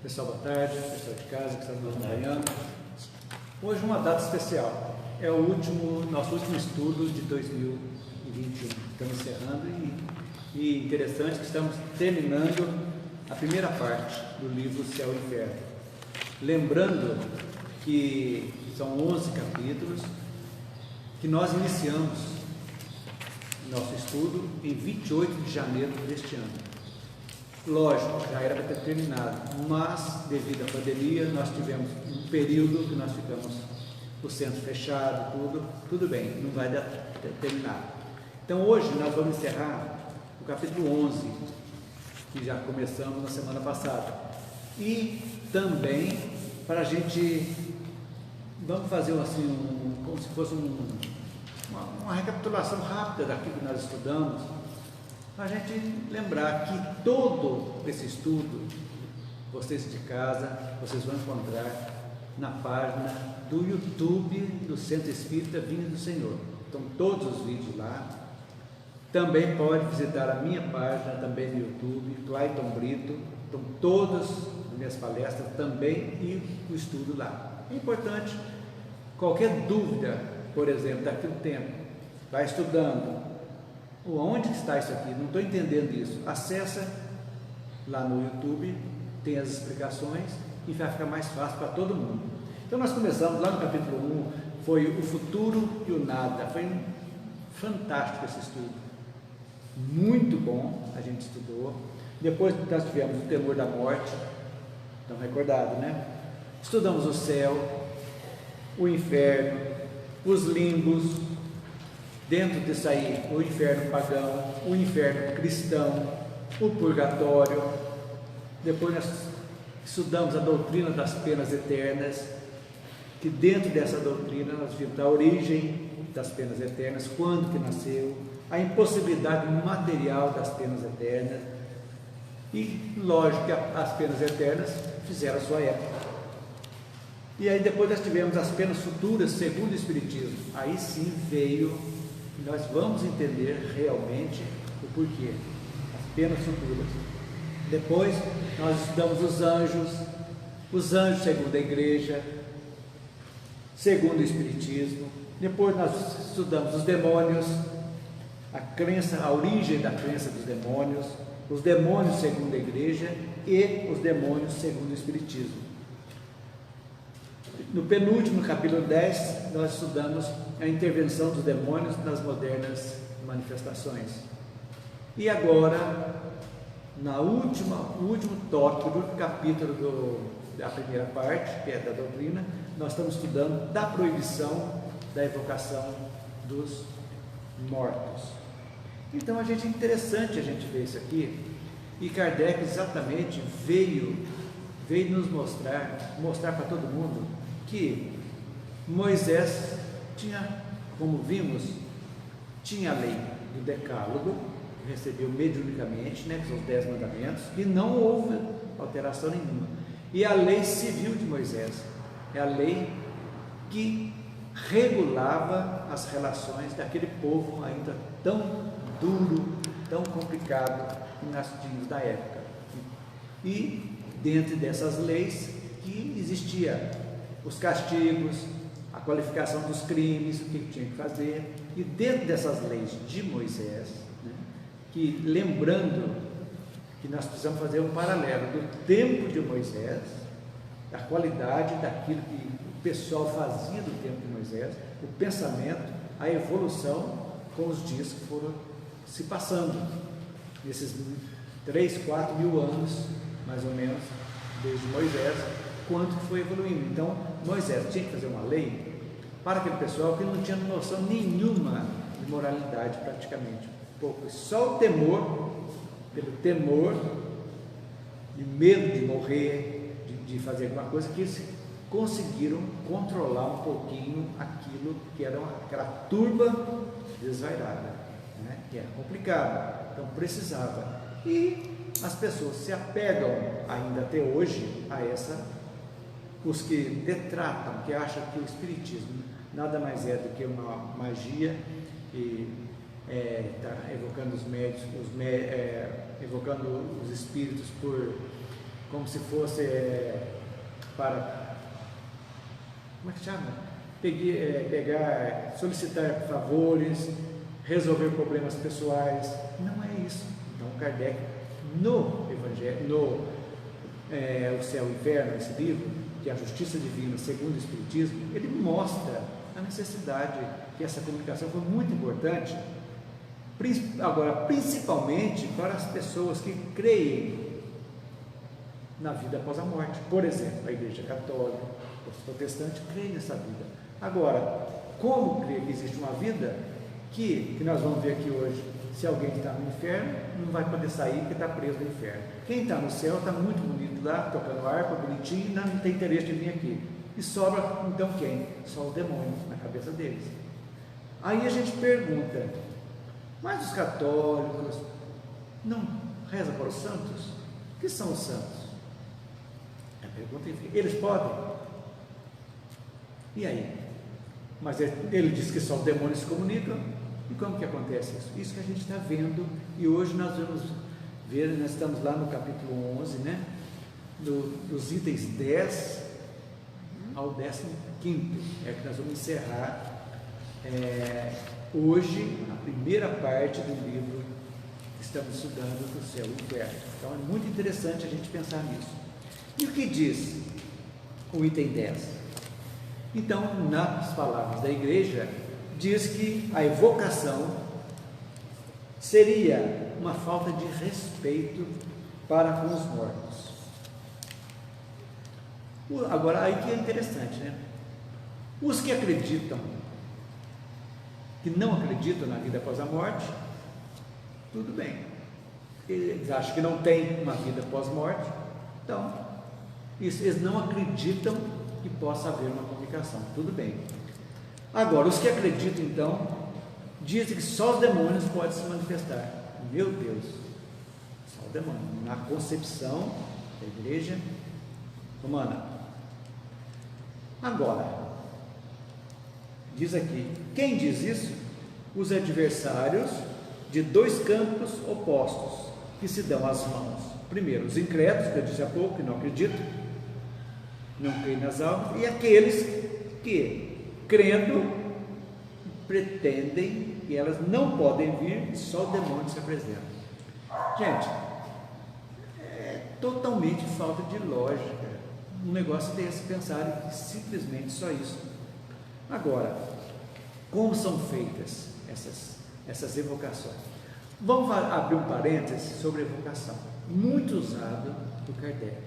Pessoal, boa tarde, pessoal de casa que está nos acompanhando. Hoje uma data especial, é o nosso último estudo de 2021. Estamos encerrando e interessante que estamos terminando a primeira parte do livro Céu e Inferno. Lembrando que são 11 capítulos que nós iniciamos nosso estudo em 28 de janeiro deste ano. Lógico, já era para ter terminado, mas devido à pandemia nós tivemos um período que nós ficamos o centro fechado, tudo bem, não vai dar terminado. Então hoje nós vamos encerrar o capítulo 11, que já começamos na semana passada. E também para a gente, vamos fazer assim, como se fosse uma recapitulação rápida daquilo que nós estudamos, para a gente lembrar que todo esse estudo, vocês de casa, vocês vão encontrar na página do YouTube do Centro Espírita Vinha do Senhor. Estão todos os vídeos lá. Também pode visitar a minha página também no YouTube, Clayton Brito. Estão todas as minhas palestras também e o estudo lá. É importante, qualquer dúvida, por exemplo, daqui a um tempo, vai estudando. Onde está isso aqui? Não estou entendendo isso. Acessa lá no YouTube, tem as explicações e vai ficar mais fácil para todo mundo. Então nós começamos lá no capítulo 1, foi o futuro e o nada. Foi fantástico esse estudo. Muito bom, a gente estudou. Depois nós tivemos o temor da morte, estão recordados, né? Estudamos o céu, o inferno, os limbos. Dentro disso aí, o inferno pagão, o inferno cristão, o purgatório. Depois nós estudamos a doutrina das penas eternas, que dentro dessa doutrina nós vimos a origem das penas eternas, quando que nasceu, a impossibilidade material das penas eternas e, lógico, que as penas eternas fizeram a sua época. E aí depois nós tivemos as penas futuras segundo o Espiritismo. Aí sim veio... Nós vamos entender realmente o porquê, as penas futuras. Depois nós estudamos os anjos segundo a igreja, segundo o Espiritismo. Depois nós estudamos os demônios, a origem da crença dos demônios, os demônios segundo a igreja e os demônios segundo o Espiritismo. No penúltimo, capítulo 10, nós estudamos a intervenção dos demônios nas modernas manifestações. E agora, no último tópico do capítulo da primeira parte, que é da doutrina, nós estamos estudando da proibição da evocação dos mortos. Então, é interessante a gente ver isso aqui, e Kardec exatamente veio nos mostrar para todo mundo que Moisés tinha, como vimos, tinha a lei do decálogo, que recebeu mediunicamente, né, que são os 10 mandamentos, e não houve alteração nenhuma. E a lei civil de Moisés é a lei que regulava as relações daquele povo ainda tão duro, tão complicado, que nós tínhamos da época. E dentro dessas leis que existia os castigos, a qualificação dos crimes, o que tinha que fazer, e dentro dessas leis de Moisés, né, que lembrando que nós precisamos fazer um paralelo do tempo de Moisés, da qualidade daquilo que o pessoal fazia do tempo de Moisés, o pensamento, a evolução com os dias que foram se passando, nesses 3, 4 mil anos, mais ou menos, desde Moisés, quanto foi evoluindo. Então, Moisés tinha que fazer uma lei para aquele pessoal que não tinha noção nenhuma de moralidade praticamente. Só o temor, pelo temor de medo de morrer, de fazer alguma coisa, que eles conseguiram controlar um pouquinho aquilo que era aquela turba desvairada, né? Que era complicado, então precisava. E as pessoas se apegam ainda até hoje a os que detratam, que acham que o Espiritismo nada mais é do que uma magia e está evocando os médios, evocando os espíritos como se fosse para, como é que chama? Pegar, solicitar favores, resolver problemas pessoais. Não é isso. Então Kardec, no Evangelho, O Céu e o Inferno, esse livro, que é a Justiça Divina segundo o Espiritismo, ele mostra a necessidade que essa comunicação foi muito importante, agora principalmente para as pessoas que creem na vida após a morte. Por exemplo, a Igreja Católica, os protestantes creem nessa vida. Agora, como crer que existe uma vida que nós vamos ver aqui hoje, se alguém está no inferno, não vai poder sair porque está preso no inferno. Quem está no céu está muito bonito lá, tocando harpa, bonitinho, não tem interesse de vir aqui. E sobra, então, quem? Só os demônios na cabeça deles. Aí a gente pergunta, mas os católicos não rezam para os santos? O que são os santos? A pergunta, enfim, eles podem? E aí? Mas ele diz que só os demônios se comunicam. E como que acontece isso? Isso que a gente está vendo, e hoje nós vamos ver, nós estamos lá no capítulo 11, né? Dos itens 10 ao 15º, é que nós vamos encerrar hoje a primeira parte do livro que estamos estudando, do Céu e do Inferno. Então é muito interessante a gente pensar nisso. E o que diz o item 10? Então, nas palavras da igreja, diz que a evocação seria uma falta de respeito para com os mortos. Agora, aí que é interessante, né? Os que acreditam, que não acreditam na vida após a morte, tudo bem. Eles acham que não tem uma vida pós-morte, então, eles não acreditam que possa haver uma comunicação, tudo bem. Agora, os que acreditam, então, dizem que só os demônios podem se manifestar. Meu Deus, só os demônios. Na concepção da igreja romana. Agora, diz aqui, quem diz isso? Os adversários de dois campos opostos, que se dão as mãos. Primeiro, os incrédulos, que eu disse há pouco, que não acreditam, não creem nas almas, e aqueles que, crendo, pretendem que elas não podem vir e só o demônio se apresenta. Gente, é totalmente falta de lógica um negócio desse, pensar simplesmente só isso. Agora, como são feitas essas evocações? Vamos abrir um parênteses sobre evocação, muito usado por Kardec,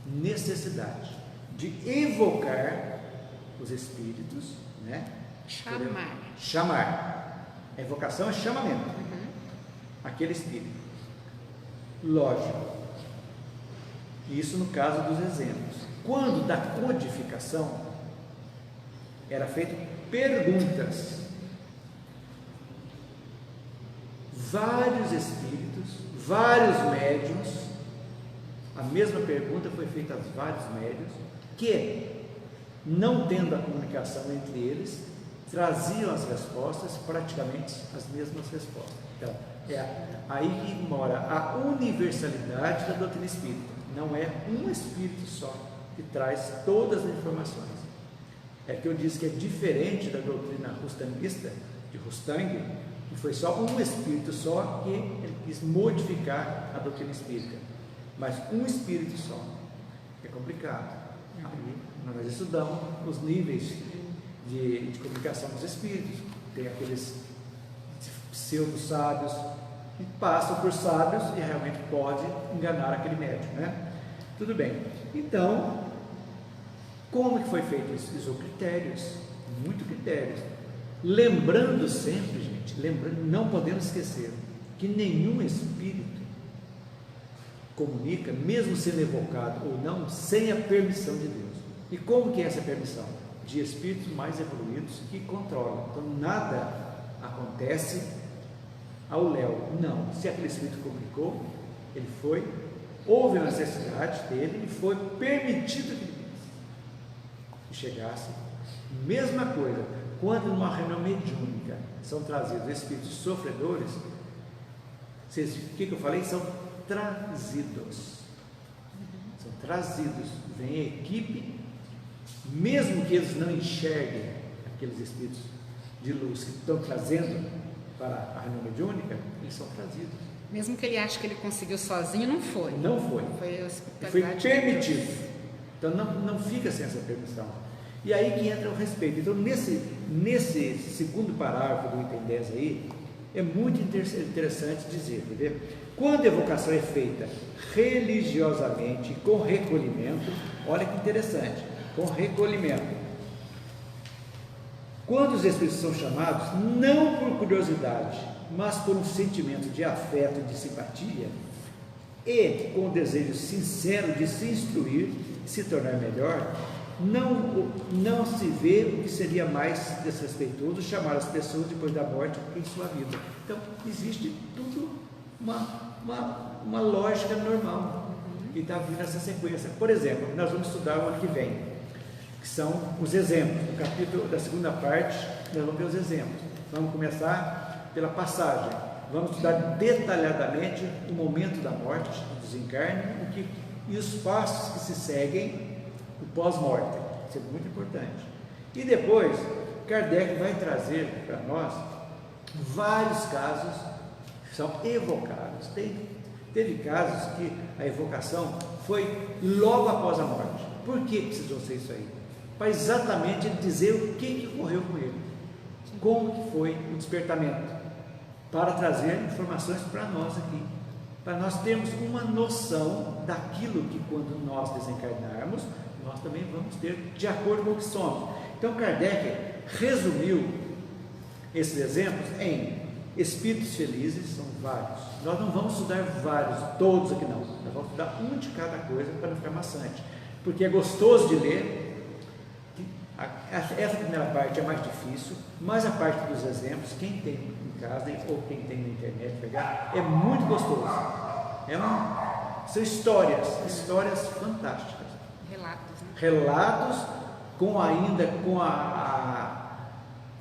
necessidade de evocar os espíritos, né? Chamar. A evocação é chamamento. Aquele espírito. Lógico. Isso no caso dos exemplos. Quando da codificação, era feito perguntas. Vários espíritos, vários médiuns, a mesma pergunta foi feita a vários médiuns, que, não tendo a comunicação entre eles, traziam as respostas, praticamente as mesmas respostas. Então, é aí que mora a universalidade da doutrina espírita. Não é um espírito só que traz todas as informações. É que eu disse que é diferente da doutrina rustangista, de Rustang, que foi só um espírito só que ele quis modificar a doutrina espírita. Mas um espírito só. É complicado. Aí nós estudamos os níveis de comunicação dos espíritos. Tem aqueles pseudo-sábios que passam por sábios e realmente pode enganar aquele médium, né? Tudo bem. Então, como que foi feito isso? Usou critérios, muito critérios. Lembrando sempre, gente, não podemos esquecer que nenhum espírito comunica, mesmo sendo evocado ou não, sem a permissão de Deus. E como que é essa permissão? De espíritos mais evoluídos que controlam. Então nada acontece ao léu. Não. Se aquele espírito comunicou, ele foi, houve a necessidade dele e foi permitido que ele chegasse. Mesma coisa, quando numa reunião mediúnica são trazidos espíritos sofredores, o que eu falei? São trazidos. São trazidos, vem a equipe, mesmo que eles não enxerguem aqueles espíritos de luz que estão trazendo para a reunião mediúnica, eles são trazidos. Mesmo que ele ache que ele conseguiu sozinho, não foi. Não foi. Foi permitido. Então não fica sem essa permissão. E aí que entra o respeito. Então nesse segundo parágrafo do item 10 aí, é muito interessante dizer, entendeu? Quando a evocação é feita religiosamente, com recolhimento, olha que interessante, com recolhimento. Quando os espíritos são chamados, não por curiosidade, mas por um sentimento de afeto e de simpatia, e com o desejo sincero de se instruir, se tornar melhor, não se vê o que seria mais desrespeitoso chamar as pessoas depois da morte em sua vida. Então, existe tudo uma lógica normal que está vindo nessa sequência. Por exemplo, nós vamos estudar o ano que vem, que são os exemplos. No capítulo da segunda parte, nós vamos ver os exemplos. Vamos começar pela passagem. Vamos estudar detalhadamente o momento da morte, do desencarne, e os passos que se seguem o pós-morte. Isso é muito importante. E depois, Kardec vai trazer para nós vários casos que são evocados. Teve casos que a evocação foi logo após a morte. Por que precisou ser isso aí? Para exatamente dizer o que ocorreu com ele, como que foi o despertamento, para trazer informações para nós aqui, para nós termos uma noção daquilo que quando nós desencarnarmos, nós também vamos ter de acordo com o que somos. Então Kardec resumiu esses exemplos em espíritos felizes, são vários. Nós não vamos estudar vários, todos aqui não, nós vamos estudar um de cada coisa para não ficar maçante, porque é gostoso de ler. Essa primeira parte é mais difícil, mas a parte dos exemplos, quem tem em casa ou quem tem na internet pegar, é muito gostoso. São histórias fantásticas. Relatos, né? Relatos com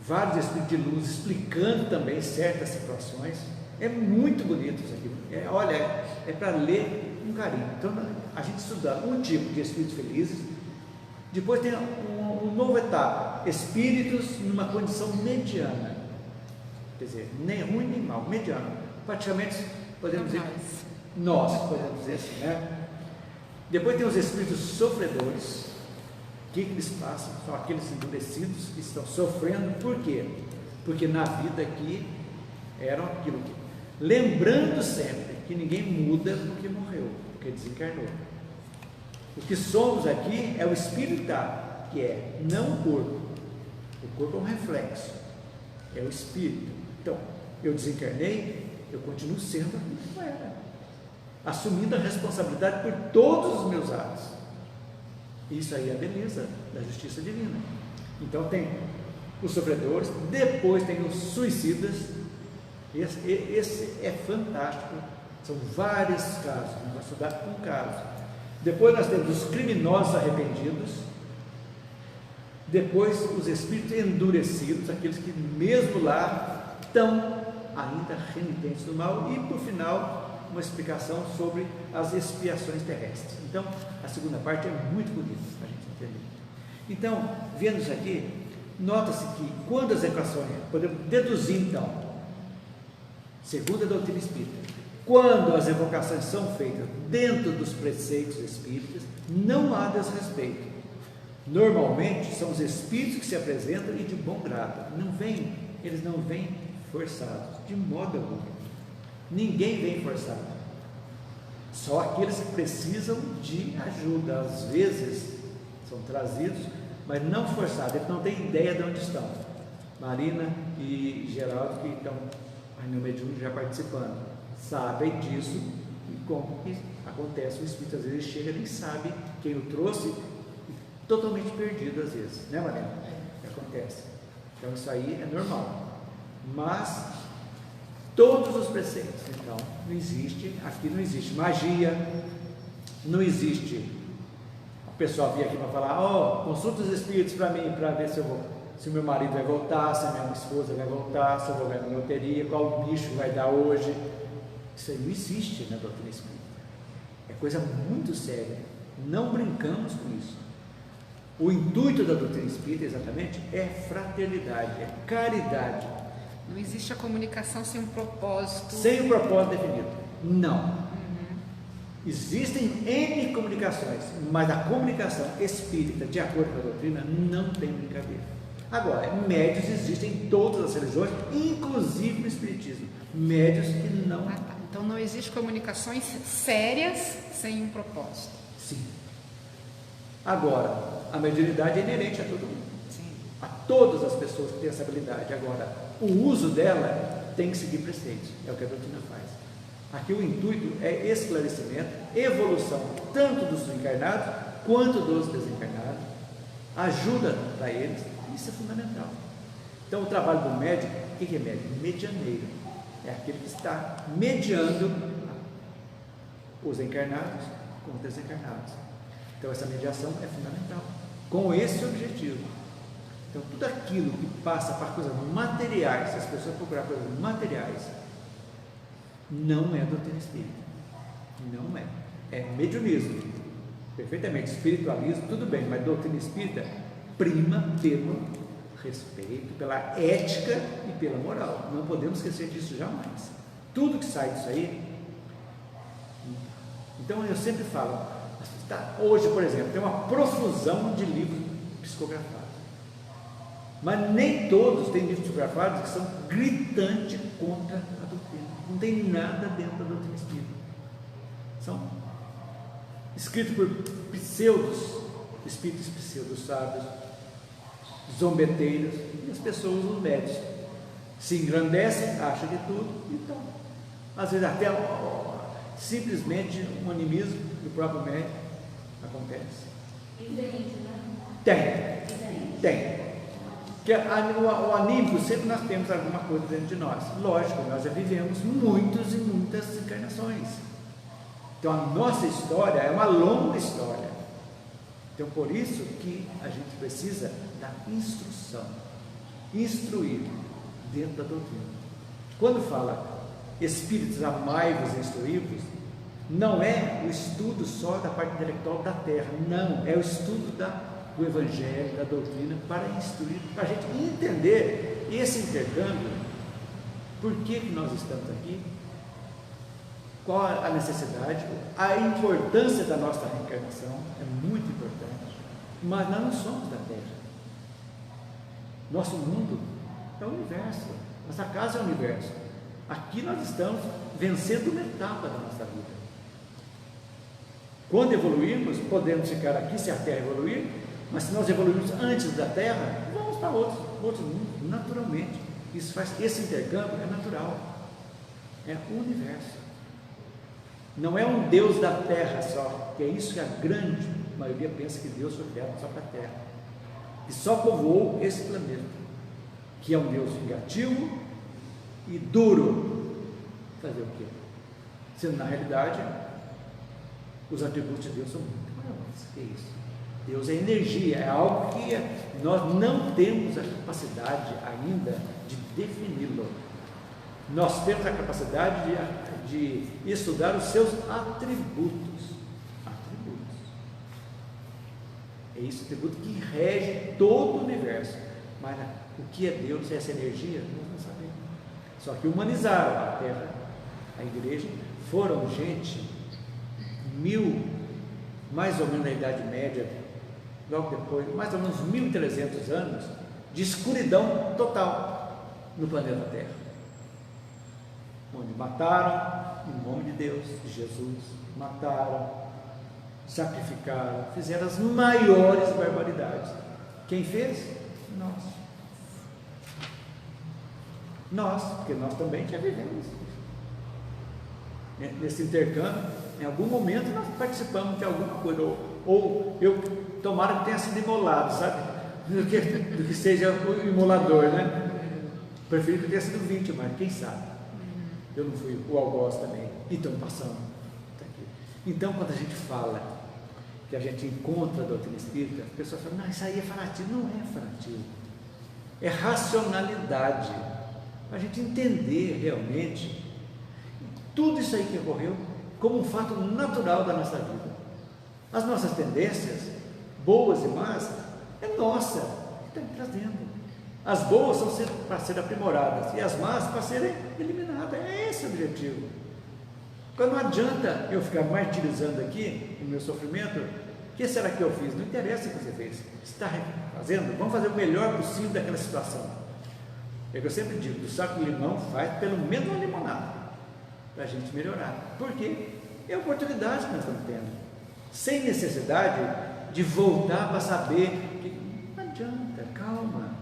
vários espíritos de luz explicando também certas situações. É muito bonito isso aqui. É para ler com carinho. Então a gente estuda um tipo de espíritos felizes. Depois tem uma nova etapa, espíritos numa condição mediana, quer dizer, nem ruim nem mal, mediano, praticamente podemos dizer, nós podemos dizer assim, né? Depois tem os espíritos sofredores. O que eles passam? São aqueles endurecidos que estão sofrendo. Por quê? Porque na vida aqui eram aquilo que, lembrando sempre que ninguém muda porque morreu, porque desencarnou. O que somos aqui é o espírito, que é não o corpo. O corpo é um reflexo, é o espírito. Então, eu desencarnei, eu continuo sendo aquilo que eu era, assumindo a responsabilidade por todos os meus atos. Isso aí é a beleza da justiça divina. Então tem os sofredores, depois tem os suicidas. Esse é fantástico. São vários casos, nós vamos estudar um caso. Depois nós temos os criminosos arrependidos, depois os espíritos endurecidos, aqueles que mesmo lá estão ainda renitentes do mal, e por final uma explicação sobre as expiações terrestres. Então a segunda parte é muito bonita para a gente entender. Então, vendo isso aqui, nota-se que quando as equações, podemos deduzir então, segundo a doutrina espírita, quando as evocações são feitas dentro dos preceitos espíritas, não há desrespeito. Normalmente são os espíritos que se apresentam e de bom grado. Eles não vêm forçados, de modo algum. Ninguém vem forçado. Só aqueles que precisam de ajuda. Às vezes são trazidos, mas não forçados. Eles não têm ideia de onde estão. Marina e Geraldo, que estão no mediúnico já participando, sabem disso e como que acontece. O espírito às vezes chega e nem sabe quem o trouxe, totalmente perdido às vezes, né, Mariana? Acontece. Então isso aí é normal, mas todos os preceitos, então aqui não existe magia, não existe o pessoal vir aqui para falar, consulta os espíritos para mim, para ver se o meu marido vai voltar, se a minha esposa vai voltar, se eu vou ganhar na loteria, qual bicho vai dar hoje. Isso aí não existe na doutrina espírita. É coisa muito séria. Não brincamos com isso. O intuito da doutrina espírita, exatamente, é fraternidade, é caridade. Não existe a comunicação sem um propósito. Sem um propósito definido. Não. Existem N comunicações, mas a comunicação espírita, de acordo com a doutrina, não tem brincadeira. Agora, médios existem em todas as religiões, inclusive no espiritismo. Médios que não... Tá. Então não existe comunicações sérias sem um propósito. Sim. Agora, a mediunidade é inerente a todo mundo. Sim. A todas as pessoas que têm essa habilidade. Agora, o uso dela tem que seguir preceitos. É o que a doutrina faz. Aqui o intuito é esclarecimento, evolução, tanto dos encarnados quanto dos desencarnados, ajuda para eles, isso é fundamental. Então o trabalho do médico, o que é médico? Medianeiro, é aquele que está mediando os encarnados com os desencarnados. Então essa mediação é fundamental, com esse objetivo. Então tudo aquilo que passa para coisas materiais, se as pessoas procurarem coisas materiais, não é doutrina espírita, não é mediunismo, perfeitamente, espiritualismo, tudo bem, mas doutrina espírita prima pelo respeito, pela ética e pela moral, não podemos esquecer disso jamais. Tudo que sai disso aí, então eu sempre falo, hoje por exemplo, tem uma profusão de livros psicografados, mas nem todos têm livros psicografados que são gritantes contra a doutrina. Não tem nada dentro da doutrina espírita. São escritos por espíritos pseudos sábios, zombeteiros, e as pessoas, os médios, se engrandecem, acham de tudo, então, às vezes até simplesmente um animismo do próprio médico acontece. Tem. Que o anímico, sempre nós temos alguma coisa dentro de nós. Lógico, nós já vivemos muitas e muitas encarnações. Então a nossa história é uma longa história. Então por isso que a gente precisa da instrução. Instruir dentro da doutrina. Quando fala espíritos amai-vos e instruí-vos, não é o estudo só da parte intelectual da terra, não, é o estudo do Evangelho, da doutrina, para instruir, para a gente entender esse intercâmbio, por que nós estamos aqui, qual a necessidade, a importância da nossa reencarnação, é muito importante, mas nós não somos da Terra, nosso mundo é o universo, nossa casa é o universo, aqui nós estamos vencendo uma etapa da nossa vida. Quando evoluirmos, podemos ficar aqui se a Terra evoluir, mas se nós evoluirmos antes da Terra, vamos para outros mundos, naturalmente. Esse intercâmbio é natural, é o universo. Não é um Deus da Terra só, que é isso que a grande maioria pensa, que Deus foi criado só para a Terra, e só povoou esse planeta, que é um Deus vingativo e duro. Fazer o quê? Sendo na realidade, os atributos de Deus são muito maiores. Que é isso? Deus é energia, é algo que nós não temos a capacidade ainda de defini-lo. Nós temos a capacidade de estudar os seus atributos. É esse atributo que rege todo o universo. Mas o que é Deus, essa energia, nós não sabemos. Só que humanizaram a Terra, a igreja, foram gente, mais ou menos na Idade Média, logo depois, mais ou menos 1300 anos de escuridão total no planeta Terra, onde mataram em nome de Deus, de Jesus, mataram, sacrificaram, fizeram as maiores barbaridades. Quem fez? Nós, porque nós também já vivemos nesse intercâmbio. Em algum momento nós participamos de alguma coisa, ou eu tomara que tenha sido imolado, sabe? Do que seja o imolador, né? Prefiro que tenha sido vítima, mas quem sabe? Eu não fui o algoz também, então passamos. Então, quando a gente fala que a gente encontra a doutrina espírita, as pessoas falam, não, isso aí é fanatismo. Não é fanatismo, é racionalidade, para a gente entender realmente tudo isso aí que ocorreu como um fato natural da nossa vida. As nossas tendências, boas e más, é nossa, que está trazendo. As boas são para ser aprimoradas e as más para serem eliminadas. É esse o objetivo. Quando não adianta eu ficar martirizando aqui o meu sofrimento. O que será que eu fiz? Não interessa o que você fez. Você está fazendo? Vamos fazer o melhor possível daquela situação. É o que eu sempre digo: do saco de limão faz pelo menos uma limonada para a gente melhorar. Por quê? É a oportunidade que nós estamos tendo, sem necessidade de voltar para saber que não adianta, calma.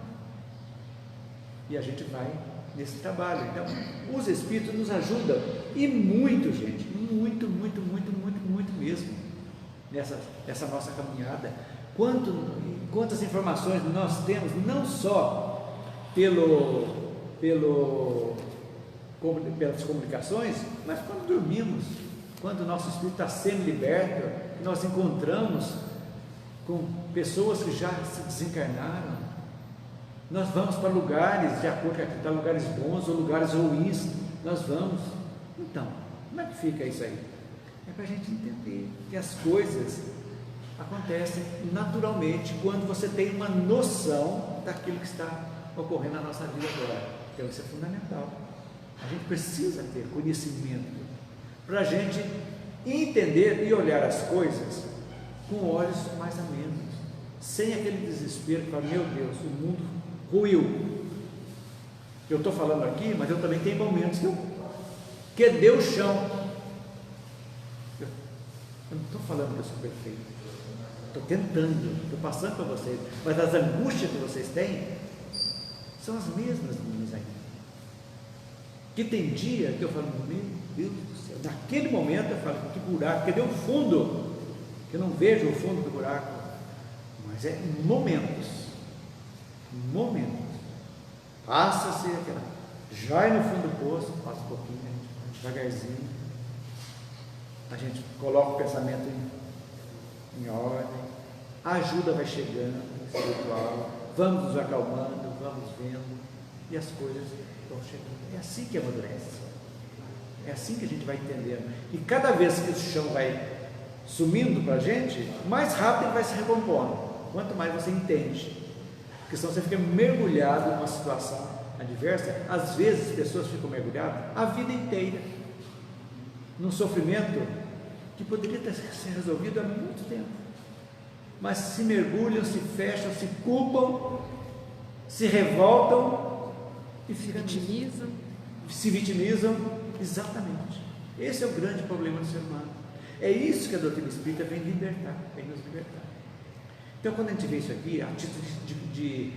E a gente vai nesse trabalho. Então, os Espíritos nos ajudam, e muito, gente, muito mesmo, nessa nossa caminhada. Quantas informações nós temos, não só pelas comunicações, mas quando dormimos, quando o nosso espírito está sendo liberto, nós encontramos com pessoas que já se desencarnaram. Nós vamos para lugares, de acordo com aquilo, lugares bons ou lugares ruins, nós vamos. Então, como é que fica isso aí? É para a gente entender que as coisas acontecem naturalmente quando você tem uma noção daquilo que está ocorrendo na nossa vida agora. Então isso é fundamental. A gente precisa ter conhecimento para a gente entender e olhar as coisas com olhos mais amenos, sem aquele desespero que fala: meu Deus, o mundo ruiu. Eu estou falando aqui, mas eu também tenho momentos que deu o chão. Eu não estou falando que eu sou perfeito, estou tentando, estou passando para vocês, mas as angústias que vocês têm são as mesmas minhas ainda. Que tem dia que eu falo: meu Deus do céu, naquele momento eu falo: que buraco, cadê o fundo? Que eu não vejo o fundo do buraco. Mas é momentos, passa-se aquela, já no fundo do poço, passa um pouquinho, devagarzinho, a gente coloca o pensamento em ordem, a ajuda vai chegando, espiritual, vamos nos acalmando, vamos vendo, e as coisas vão chegando. É assim que amadurece, é assim que a gente vai entendendo, e cada vez que o chão vai sumindo para a gente, mais rápido ele vai se recompondo, quanto mais você entende. Porque senão você fica mergulhado numa situação adversa. Às vezes pessoas ficam mergulhadas a vida inteira num sofrimento que poderia ter sido resolvido há muito tempo, mas se mergulham, se fecham, se culpam, se revoltam e se vitimizam. Exatamente, esse é o grande problema do ser humano. É isso que a doutrina espírita vem libertar, vem nos libertar. Então, quando a gente vê isso aqui, a título de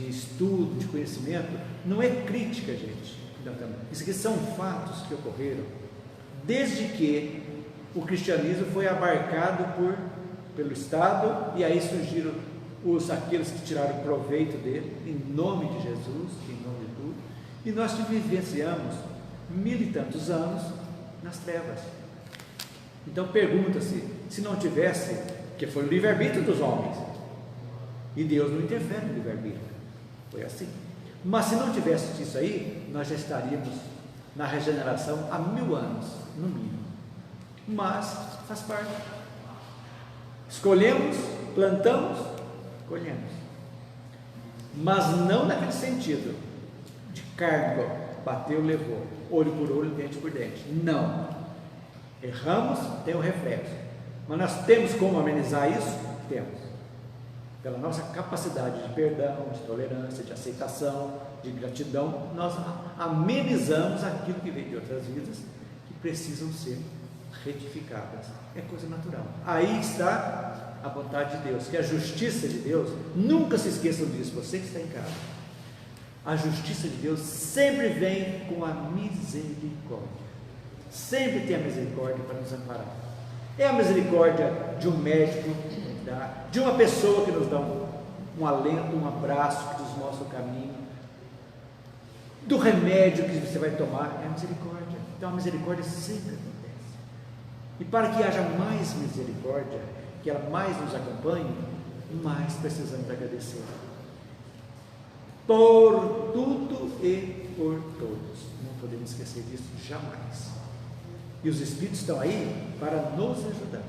estudo, de conhecimento, não é crítica, gente. Isso aqui são fatos que ocorreram desde que o cristianismo foi abarcado pelo Estado, e aí surgiram aqueles que tiraram proveito dele, em nome de Jesus, em nome de tudo, e nós vivenciamos 1000 e tantos anos nas trevas. Então pergunta-se, se não tivesse, que foi o livre-arbítrio dos homens, e Deus não interfere no livre-arbítrio, foi assim. Mas se não tivesse isso aí, nós já estaríamos na regeneração há 1000 anos, no mínimo. Mas faz parte. Escolhemos, plantamos, colhemos. Mas não naquele sentido de carga, bateu, levou, olho por olho, dente por dente. Não. Erramos, tem o reflexo. Mas nós temos como amenizar isso? Temos. Pela nossa capacidade de perdão, de tolerância, de aceitação, de gratidão, nós amenizamos aquilo que veio de outras vidas que precisam ser retificadas. É coisa natural. Aí está a vontade de Deus, que a justiça de Deus, nunca se esqueçam disso, você que está em casa. A justiça de Deus sempre vem com a misericórdia. Sempre tem a misericórdia para nos amparar. É a misericórdia de um médico, de uma pessoa que nos dá um alento, um abraço, que nos mostra o caminho, do remédio que você vai tomar, é a misericórdia. Então a misericórdia sempre acontece. E para que haja mais misericórdia, que ela mais nos acompanhe, mais precisamos agradecer. Por tudo e por todos. Não podemos esquecer disso jamais. E os Espíritos estão aí para nos ajudar.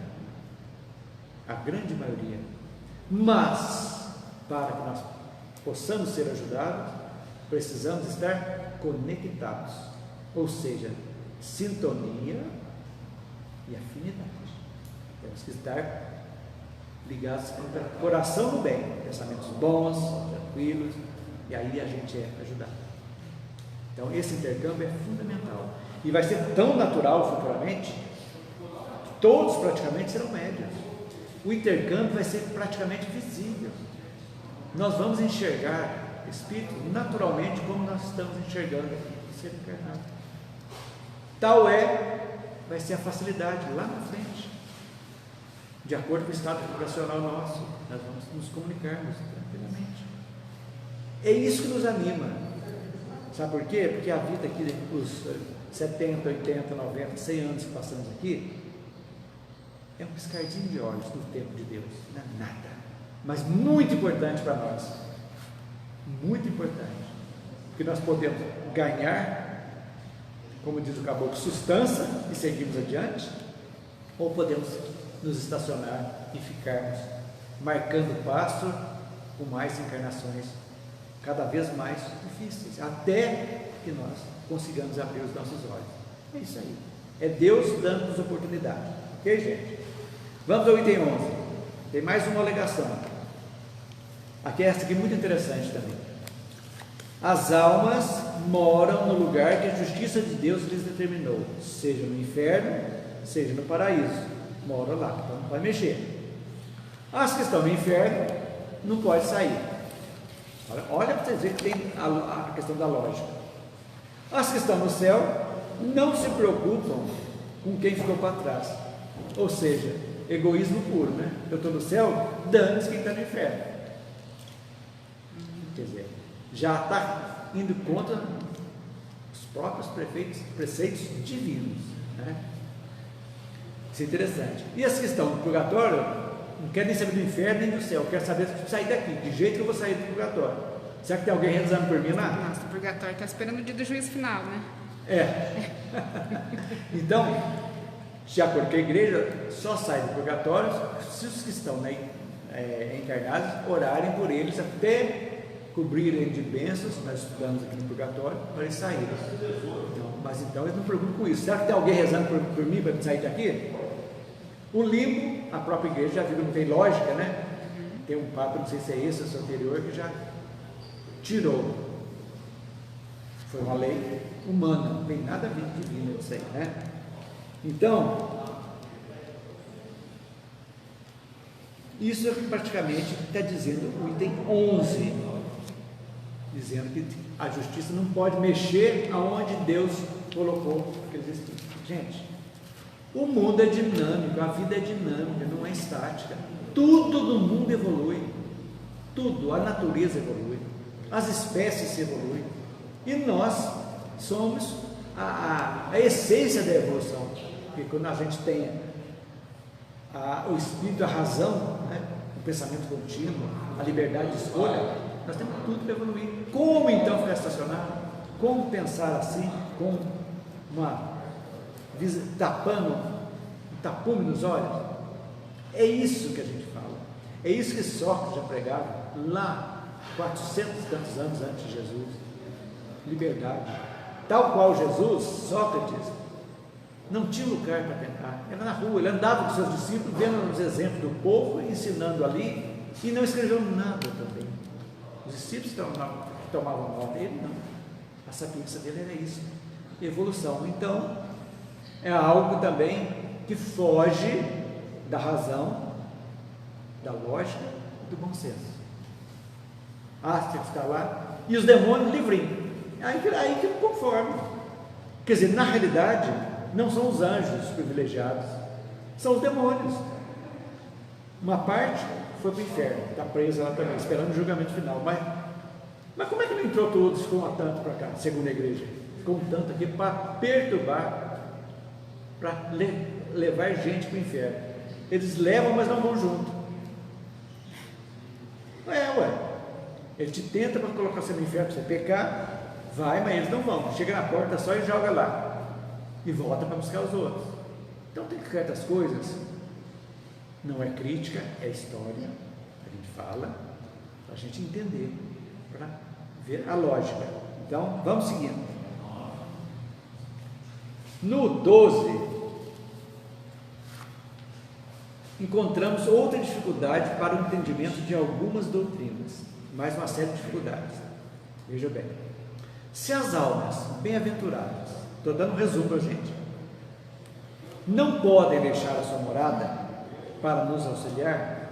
a grande maioria. Mas, para que nós possamos ser ajudados, precisamos estar conectados, ou seja, sintonia e afinidade. Temos que estar ligados com o coração do bem, pensamentos bons, tranquilos, e aí a gente é ajudado. Então esse intercâmbio é fundamental, e vai ser tão natural futuramente, que todos praticamente serão médios. O intercâmbio vai ser praticamente visível. Nós vamos enxergar Espírito naturalmente como nós estamos enxergando o ser encarnado. Tal vai ser a facilidade lá na frente. De acordo com o estado vibracional nosso, nós vamos nos comunicarmos tranquilamente. É isso que nos anima. Sabe por quê? Porque a vida aqui, os 70, 80, 90, 100 anos que passamos aqui, é um piscardinho de olhos no tempo de Deus, não é nada, mas muito importante para nós, muito importante, porque nós podemos ganhar, como diz o caboclo, sustância e seguirmos adiante, ou podemos nos estacionar e ficarmos marcando passo com mais encarnações cada vez mais difíceis, até que nós consigamos abrir os nossos olhos. É isso aí, é Deus dando-nos oportunidade, ok, gente? Vamos ao item 11, tem mais uma alegação, aqui essa aqui é muito interessante também. As almas moram no lugar que a justiça de Deus lhes determinou, seja no inferno, seja no paraíso, moram lá, então não pode mexer. As que estão no inferno não pode sair. Olha para vocês verem que tem a questão da lógica. As que estão no céu não se preocupam com quem ficou para trás, ou seja, egoísmo puro, né? Eu estou no céu, dane-se quem está no inferno. Quer dizer, já está indo contra os próprios preceitos divinos, né? Isso é interessante. E as que estão no purgatório não querem nem saber do inferno nem do céu, querem saber se sair daqui, de jeito que eu vou sair do purgatório. Será que tem alguém rezando por mim lá? Nossa, o purgatório está esperando o dia do juízo final, né? É. Então, de acordo com a igreja, só sai do purgatório se os que estão encarnados orarem por eles até cobrirem de bênçãos. Nós estudamos aqui no purgatório para eles saírem. Mas então eles não preocupam com isso. Será que tem alguém rezando por mim para sair daqui? O limbo, a própria igreja já viu que não tem lógica, né? Tem um papa, não sei se é esse ou se é o anterior, que já tirou. Foi uma lei humana, não tem nada a ver com divina isso aí, né? Então, isso é praticamente está dizendo o item 11, dizendo que a justiça não pode mexer aonde Deus colocou aqueles espíritos. Gente, o mundo é dinâmico, a vida é dinâmica, não é estática. Tudo no mundo evolui, tudo, a natureza evolui, as espécies se evoluem, e nós somos a essência da evolução. Porque quando a gente tem o espírito, a razão, né, o pensamento contínuo, a liberdade de escolha, nós temos tudo para evoluir. Como então ficar estacionado? Como pensar assim, com tapando um tapume nos olhos? É isso que a gente fala, é isso que Sócrates já pregava lá 400 e tantos anos antes de Jesus. Liberdade, tal qual Jesus, Sócrates não tinha lugar para tentar, era na rua, ele andava com seus discípulos, vendo os exemplos do povo, ensinando ali, e não escreveu nada também. Os discípulos tomavam nota, ele não. A sapiência dele era isso, evolução. Então é algo também que foge da razão, da lógica, do bom senso. Tem que ficar lá, e os demônios livrinhos, aí que não conforma. Quer dizer, na realidade não são os anjos privilegiados, são os demônios. Uma parte foi para o inferno, está presa lá também, esperando o julgamento final. Mas como é que não entrou todos, ficou um tanto para cá, segundo a igreja? Ficou um tanto aqui para perturbar, para levar gente para o inferno. Eles levam, mas não vão junto. Ele te tenta para colocar você no inferno, para você pecar, vai, mas eles não vão. Chega na porta só e joga lá. E volta para buscar os outros. Então tem certas coisas Não é crítica, é história. A gente fala para a gente entender, para ver a lógica. Então, vamos seguindo. No 12, encontramos outra dificuldade para o entendimento de algumas doutrinas. Mais uma série de dificuldades. Veja bem. Se as almas bem-aventuradas, estou dando um resumo para a gente, não podem deixar a sua morada para nos auxiliar,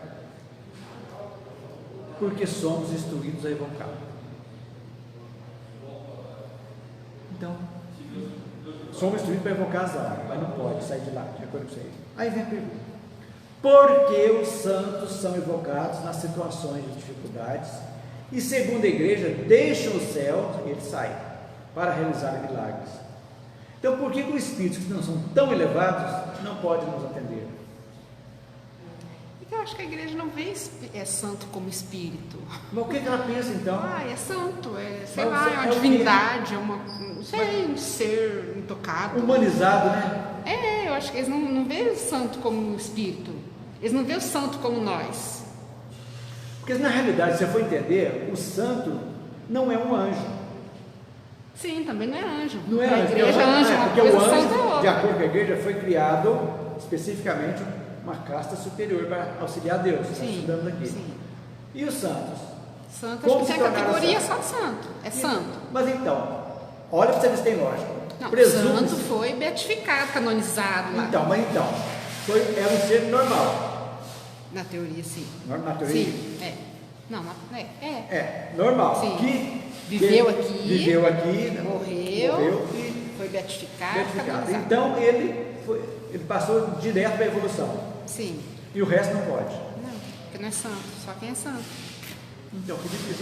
porque somos instruídos a evocar. Então, somos instruídos para evocar as almas, mas não pode sair de lá, de acordo com isso aí. Aí vem a pergunta: por que os santos são evocados nas situações de dificuldades e, segundo a igreja, deixam o céu e eles saem para realizar milagres? Então, por que os espíritos que não são tão elevados não podem nos atender? Eu acho que a igreja não vê santo como espírito. Mas o que ela pensa então? É santo, sei Mas lá, é é uma o divindade, não sei, um ser intocado. Humanizado, né? Eu acho que eles não veem o santo como um espírito. Eles não veem o santo como nós. Porque na realidade, se você for entender, o santo não é um anjo. Sim, também não é anjo. Não é a anjo. igreja anjo é uma porque coisa, o santo é anjo, outra. de acordo com a igreja, foi criado especificamente uma casta superior para auxiliar Deus. Nós estudamos aqui. Sim. E os santos? Santo, Como acho que se tem a tornaram categoria santos? só de santo. É santo. Mas então, olha para você ver se tem lógica. Não, Presume-se- santo foi beatificado, canonizado lá. Então, era um ser normal. Na teoria, sim. Na teoria? Sim, Não, Normal. Sim. Que Viveu aqui, morreu e foi beatificado, beatificado. canonizado. Então ele passou direto para a evolução. Sim. E o resto não pode. Não, porque não é santo, só quem é santo.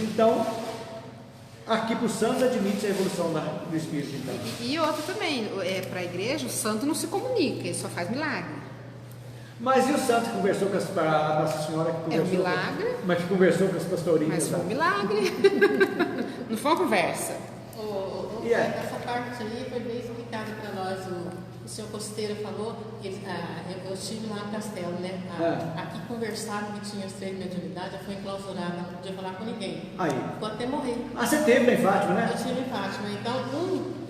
Então, aqui para os santos admite a evolução do espírito. Então. E outra também, para a igreja, o santo não se comunica, ele só faz milagre. Mas e o santo que conversou com a Nossa Senhora? Que conversou milagre. Mas que conversou com as pastorinhas? Mas foi um milagre. Não foi uma conversa. Essa parte aí foi bem explicada para nós. O senhor Costeira falou que eu estive lá no castelo, né? Aqui conversaram que tinha as 3 mediunidades, já foi enclausurada, não podia falar com ninguém. Aí. Ficou até morrer. Você teve lá em Fátima, né? Eu estive em Fátima. Então,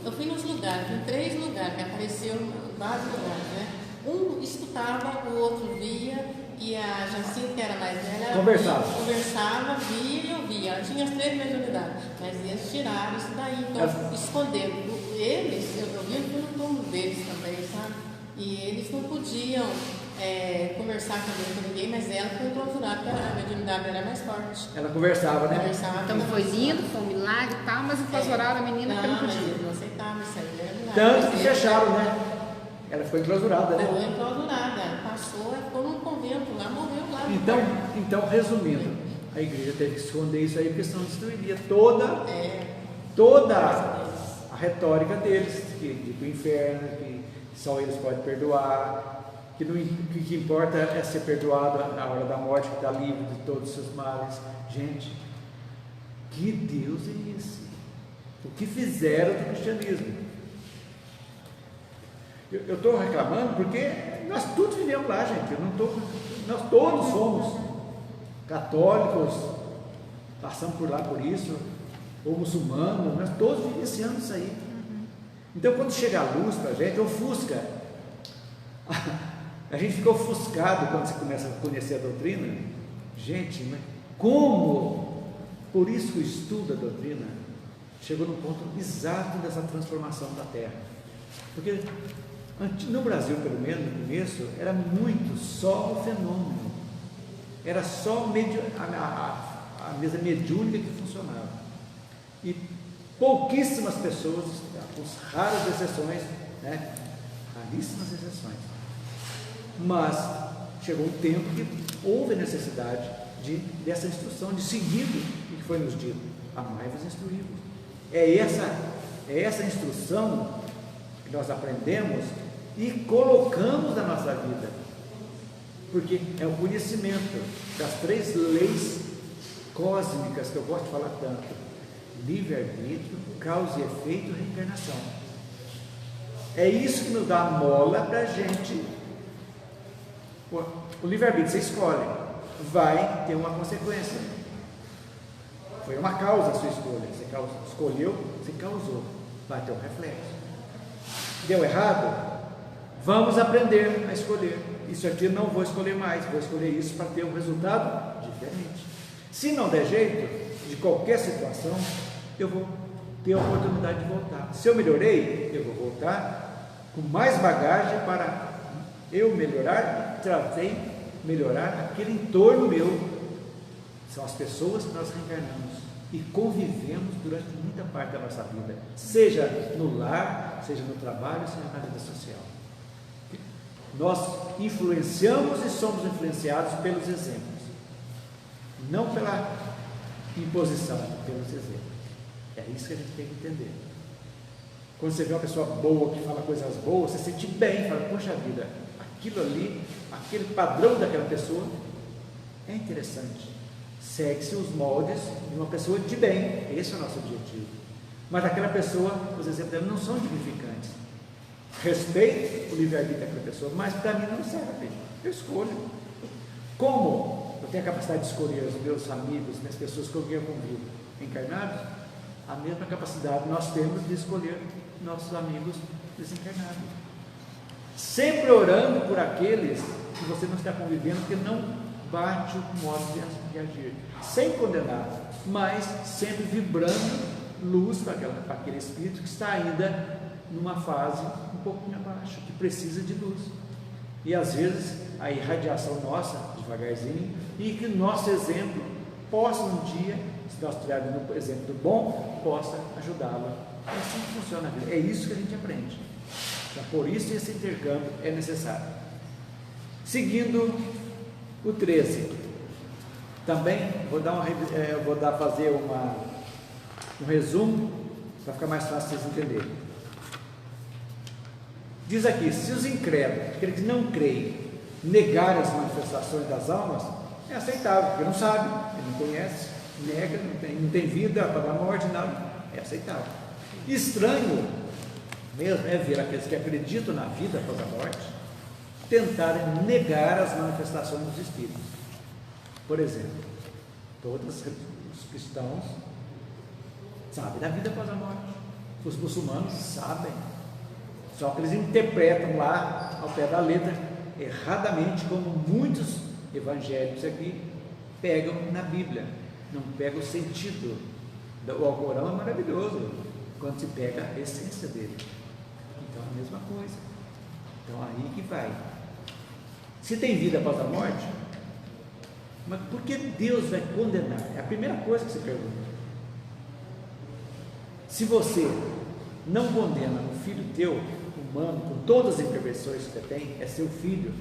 eu fui nos lugares, em 3 lugares, que apareceu em vários lugares, né? Um escutava, o outro via, e a Jacinta, que era mais velha, conversava, via e ouvia. Ela tinha as 3 mediunidades, mas eles tiraram isso daí, então esconderam. Eles, eu vi no túmulo deles também, sabe? E eles não podiam conversar com ninguém, mas ela foi enclausurada, porque a mediunidade era mais forte. Ela conversava, né? Então foi lindo, foi um milagre e tal, mas enclausuraram a menina porque não mas podia. eles não aceitavam isso aí, era milagre. Tanto que fecharam, né? Ela foi enclausurada, né? Foi enclausurada, passou, ficou num convento lá, morreu lá. Então, resumindo, a igreja teve que esconder isso aí, porque senão destruiria toda a retórica deles, que o inferno, que só eles podem perdoar, que o que importa é ser perdoado na hora da morte, que está livre de todos os seus males. Gente, que Deus é esse? O que fizeram do cristianismo? Eu estou reclamando porque nós todos vivemos lá, gente. Nós todos somos católicos, passamos por lá por isso, ou muçulmanos, nós todos vivenciamos isso aí. Então, quando chega a luz para a gente, ofusca. A gente fica ofuscado quando você começa a conhecer a doutrina. Gente, mas como? Por isso que o estudo da doutrina chegou no ponto exato dessa transformação da Terra. Porque no Brasil, pelo menos no começo, era muito só o fenômeno, era só a mesa mediúnica que funcionava, e pouquíssimas pessoas estudavam, com raras exceções, né? Raríssimas exceções, mas chegou um tempo que houve a necessidade dessa instrução, de seguir o que foi nos dito: amai-vos e instruí-vos. É essa instrução que nós aprendemos e colocamos na nossa vida, porque é o conhecimento das 3 leis cósmicas que eu gosto de falar tanto: livre-arbítrio, causa e efeito, reencarnação. É isso que nos dá a mola para a gente O livre-arbítrio, você escolhe, vai ter uma consequência. Foi uma causa a sua escolha. Você escolheu, você causou. Vai ter um reflexo. Deu errado? Vamos aprender a escolher. Isso aqui eu não vou escolher mais, vou escolher isso para ter um resultado diferente. Se não der jeito, de qualquer situação, eu vou ter a oportunidade de voltar. Se eu melhorei, eu vou voltar com mais bagagem para eu melhorar, melhorar aquele entorno meu. São as pessoas que nós reencarnamos e convivemos durante muita parte da nossa vida, seja no lar, seja no trabalho, seja na vida social. Nós influenciamos e somos influenciados pelos exemplos, não pela imposição, pelos exemplos. É isso que a gente tem que entender. Quando você vê uma pessoa boa que fala coisas boas, você se sente bem, fala, poxa vida, aquilo ali, aquele padrão daquela pessoa é interessante. Segue-se os moldes de uma pessoa de bem, esse é o nosso objetivo. Mas aquela pessoa, os exemplos dela não são dignificantes. Respeito o livre-arbítrio daquela pessoa, mas para mim não serve. Eu escolho. Como eu tenho a capacidade de escolher os meus amigos, as pessoas com quem eu convivo encarnados, a mesma capacidade nós temos de escolher nossos amigos desencarnados. Sempre orando por aqueles que você não está convivendo, que não bate o modo de agir, sem condenar, mas sempre vibrando luz para aquele espírito que está ainda numa fase um pouquinho abaixo, que precisa de luz. E às vezes a irradiação nossa, devagarzinho, e que nosso exemplo possa um dia, se nós tivermos um exemplo bom, possa ajudá-lo. É assim que funciona a vida, é isso que a gente aprende. Então, por isso esse intercâmbio é necessário. Seguindo o 13, também vou fazer um resumo para ficar mais fácil vocês entenderem. Diz aqui: se os incrédulos, aquele que não creem, negarem as manifestações das almas, é aceitável, porque não sabe, ele não conhece, nega, não tem vida para dar morte, nada, é aceitável. Estranho mesmo é ver aqueles que acreditam na vida após a morte tentarem negar as manifestações dos espíritos. Por exemplo, todos os cristãos sabem da vida após a morte, os muçulmanos sabem, só que eles interpretam lá ao pé da letra erradamente, como muitos evangélicos aqui pegam na Bíblia, não pegam o sentido. O Alcorão é maravilhoso quando se pega a essência dele. Então é a mesma coisa. Então aí que vai. Se tem vida após a morte, mas por que Deus vai condenar? É a primeira coisa que se pergunta. Se você não condena um filho teu, humano, com todas as imperfeições que você tem, é seu filho,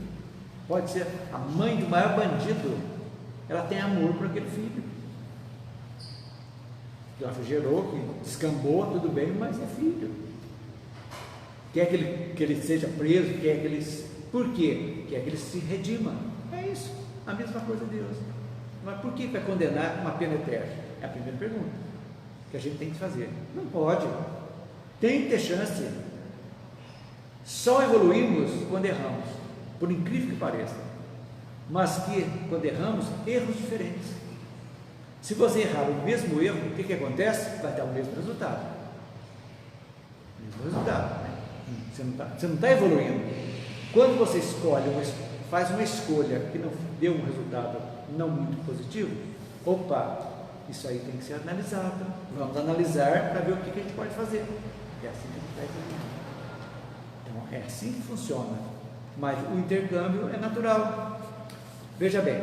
pode ser a mãe do maior bandido, ela tem amor por aquele filho. Ela gerou, que descambou, tudo bem, mas é filho. Quer que ele seja preso, quer que ele... Por quê? Quer que ele se redima. É isso, a mesma coisa de Deus. Mas por que vai condenar uma pena eterna? É a primeira pergunta que a gente tem que fazer. Não pode. Tem que ter chance. Só evoluímos quando erramos, por incrível que pareça. Mas que quando erramos, erros diferentes. Se você errar o mesmo erro, o que acontece? Vai dar o mesmo resultado. Né? Você não está evoluindo. Quando você faz uma escolha que não deu um resultado não muito positivo, opa, isso aí tem que ser analisado. Vamos analisar para ver o que a gente pode fazer. É assim que a gente vai evoluir. Então, é assim que funciona. Mas o intercâmbio é natural. Veja bem,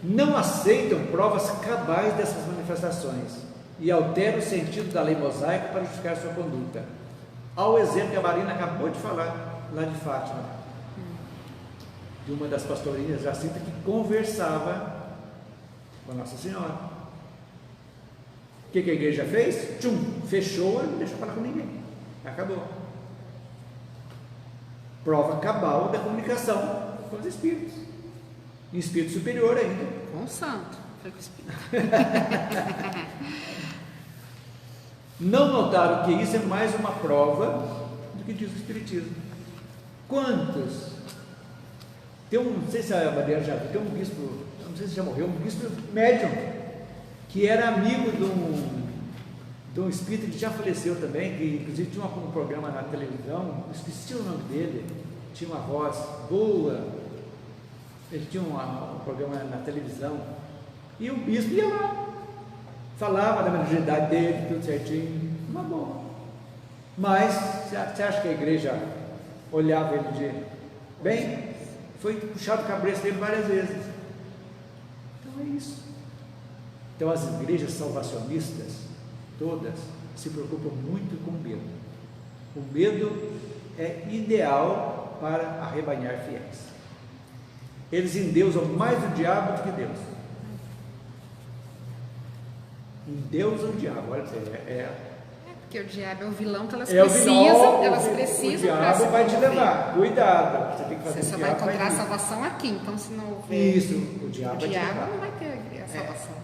não aceitam provas cabais dessas manifestações e alteram o sentido da lei mosaica para justificar sua conduta. Ao exemplo que a Marina acabou de falar lá de Fátima, de uma das pastorinhas Jacinta que conversava com Nossa Senhora. O que a igreja fez? Fechou e não deixou falar com ninguém. Acabou. Prova cabal da comunicação com os espíritos. E espírito superior ainda. Com o santo. Foi com o espírito. Não notaram que isso é mais uma prova do que diz o Espiritismo. Quantos não sei se a Mariana já viu, tem um bispo, não sei se já morreu, um bispo médium, que era amigo de um espírito que já faleceu também, que inclusive tinha um programa na televisão, esqueci o nome dele, tinha uma voz boa, ele tinha um programa na televisão, e o bispo ia lá, falava da mediunidade dele, tudo certinho, uma boa. Mas, você acha que a igreja olhava ele de bem? Foi puxado o cabeça dele várias vezes. Então é isso. Então as igrejas salvacionistas, todas, se preocupam muito com o medo. O medo é ideal para arrebanhar fiéis. Eles endeusam mais o diabo do que Deus. Endeusam o diabo, olha para você, porque o diabo é o vilão que elas o precisam. O diabo vai te levar, cuidado, você tem que fazer. Você só vai encontrar a salvação aqui, então se não houver. Isso, o diabo vai te levar. Não vai ter a salvação.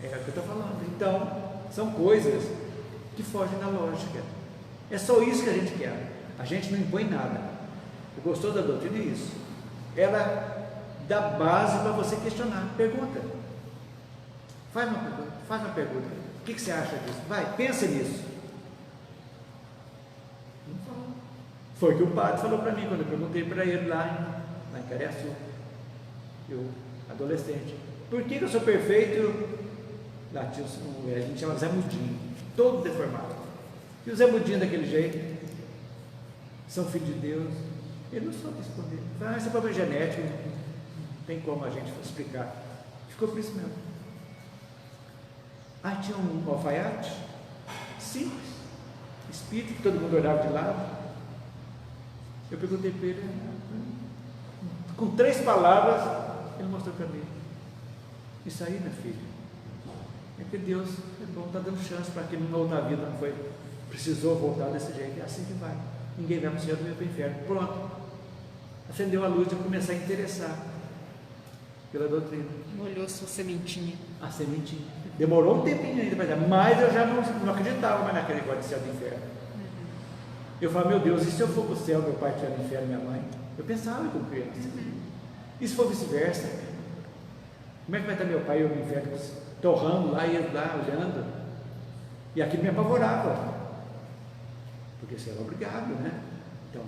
É o que eu estou falando. Então, são coisas que fogem da lógica. É só isso que a gente quer. A gente não impõe nada. O gostoso da doutrina é isso. Ela dá base para você questionar. Pergunta. Faz uma pergunta. O que você acha disso? Vai, pensa nisso. Foi o que o padre falou para mim quando eu perguntei para ele lá em Cariaçu, eu, adolescente, por que eu sou perfeito? Lá tinha a gente chama Zé Mudinho, todo deformado, e o Zé Mudinho daquele jeito, são filhos de Deus. Ele não soube responder. Esse é problema genético, não tem como a gente explicar. Ficou por isso mesmo. Tinha um alfaiate simples, espírito, que todo mundo olhava de lado. Eu perguntei para ele, com 3 palavras, ele mostrou para mim. Isso aí, minha filha, é que Deus é bom, está dando chance para quem numa outra vida não foi, precisou voltar desse jeito. É assim que vai. Ninguém vai para o céu, nem para o inferno. Pronto. Acendeu a luz de eu começar a interessar pela doutrina. Molhou sua sementinha. A sementinha. Demorou um tempinho ainda para dar, mas eu já não acreditava mais naquele negócio de céu e do inferno. Eu falava, meu Deus, e se eu for para o céu, meu pai estiver no inferno, minha mãe? Eu pensava como criança. E se for vice-versa? Como é que vai estar meu pai e eu no inferno, torrando lá, ia lá, olhando? E aquilo me apavorava. Porque você era obrigado, né? Então,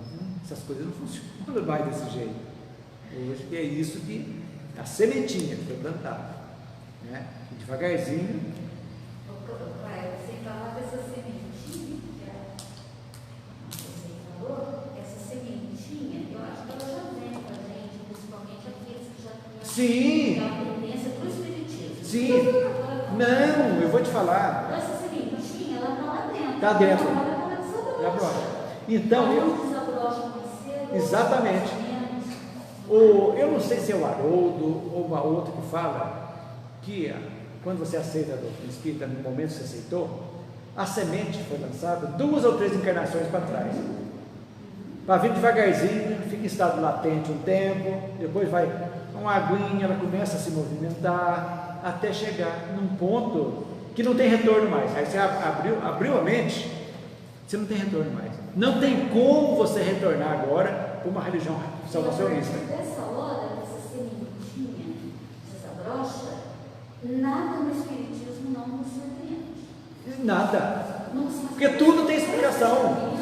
essas coisas não funcionam mais desse jeito. Hoje é isso que a sementinha que foi plantada, né? E devagarzinho. Você falava dessa sementinha, você falou, essa sementinha, eu acho que ela já vem com a gente, principalmente aqueles que já têm a tendência para o espiritismo. Sim. Não, eu vou te falar. Essa sementinha, ela está lá dentro. Está dentro. Ela desabrocha. Então, exatamente. Eu não sei se é o Haroldo ou uma outra que fala que quando você aceita a doutrina espírita, no momento que você aceitou, a semente foi lançada 2 ou 3 encarnações para trás. Para vir devagarzinho, fica em estado latente um tempo, depois vai uma aguinha, ela começa a se movimentar, até chegar num ponto que não tem retorno mais. Aí você abriu a mente, você não tem retorno mais. Não tem como você retornar agora para uma religião salvacionista. Nessa hora, essa sementinha desabrocha, nada no espiritismo não nos surpreende. Nada. Porque tudo tem explicação.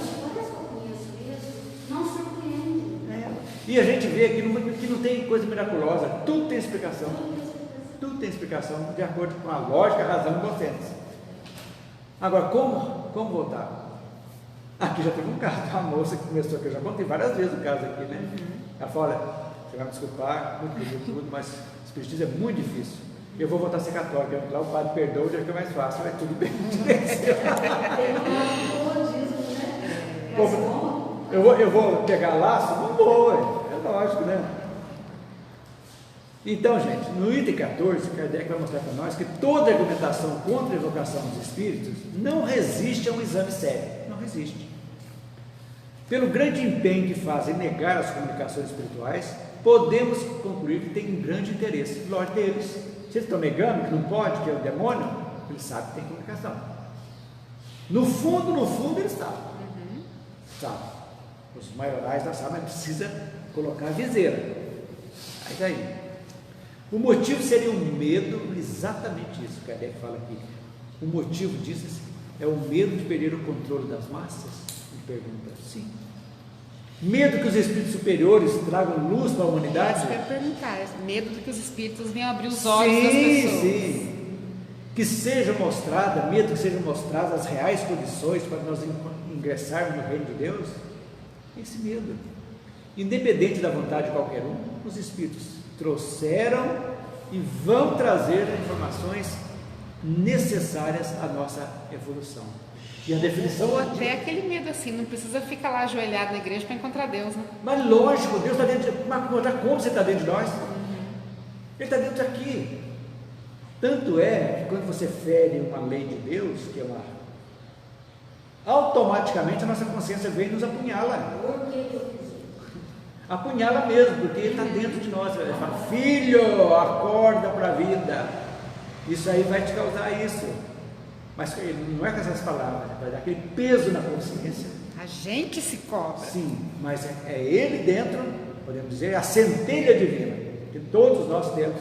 Não surpreende. E a gente vê que não tem coisa miraculosa, tudo tem explicação. Tudo tem explicação de acordo com a lógica, a razão e o bom senso. Agora, como voltar? Aqui já teve um caso, uma moça que começou, que eu já contei várias vezes o caso aqui, né? Ela falou, olha, você vai me desculpar, muito bonito, tudo, mas o espiritismo é muito difícil. Eu vou voltar a ser católica, lá o padre perdoa, já fica mais fácil, vai tudo bem. Eu vou pegar laço? Não vou, é lógico, né? Então, gente, no item 14, Kardec vai mostrar para nós que toda argumentação contra a evocação dos espíritos não resiste a um exame sério, não resiste. Pelo grande empenho que fazem em negar as comunicações espirituais, podemos concluir que tem um grande interesse. Lógico deles. Se eles estão negando que não pode, que é o demônio, eles sabem que tem comunicação. No fundo, eles sabem. Sabem. Os maiorais da sabem, precisa colocar a viseira. Mas aí, o motivo seria o medo, exatamente isso que Kardec fala aqui. O motivo disso é o medo de perder o controle das massas? Me pergunta, sim. Medo que os espíritos superiores tragam luz para a humanidade? Eu ia perguntar, medo de que os espíritos venham abrir os olhos das pessoas. Sim. Que seja mostrada, medo que sejam mostradas as reais condições para nós ingressarmos no reino de Deus. Esse medo, independente da vontade de qualquer um, os espíritos trouxeram e vão trazer informações necessárias à nossa evolução. E a definição... Ou até aquele medo assim, não precisa ficar lá ajoelhado na igreja para encontrar Deus, né? Mas lógico, Deus está dentro de... Mas como você está dentro de nós? Ele está dentro daqui. Tanto é que quando você fere uma lei de Deus, que é uma... automaticamente a nossa consciência vem e nos apunhala. Apunhala mesmo, porque ele está dentro de nós. Ele fala, filho, acorda para a vida. Isso aí vai te causar isso. Mas não é com essas palavras, vai dar aquele peso na consciência. A gente se cobra. Sim, mas é ele dentro, podemos dizer, a centelha divina, que todos nós temos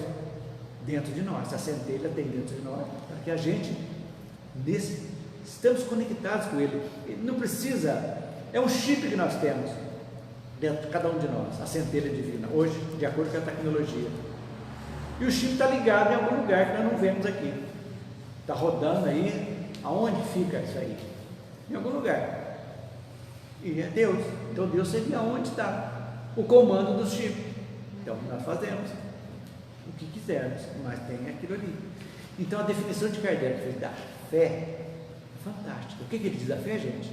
dentro de nós. A centelha tem dentro de nós, para que a gente, estamos conectados com ele. Ele não precisa, é um chip que nós temos dentro de cada um de nós, a centelha divina, hoje, de acordo com a tecnologia. E o chip está ligado em algum lugar que nós não vemos aqui. Está rodando aí, aonde fica isso aí? Em algum lugar. E é Deus. Então Deus seria onde está o comando do chip. Então nós fazemos o que quisermos, mas tem aquilo ali. Então a definição de Kardec da fé é fantástica. O que ele diz da fé, gente?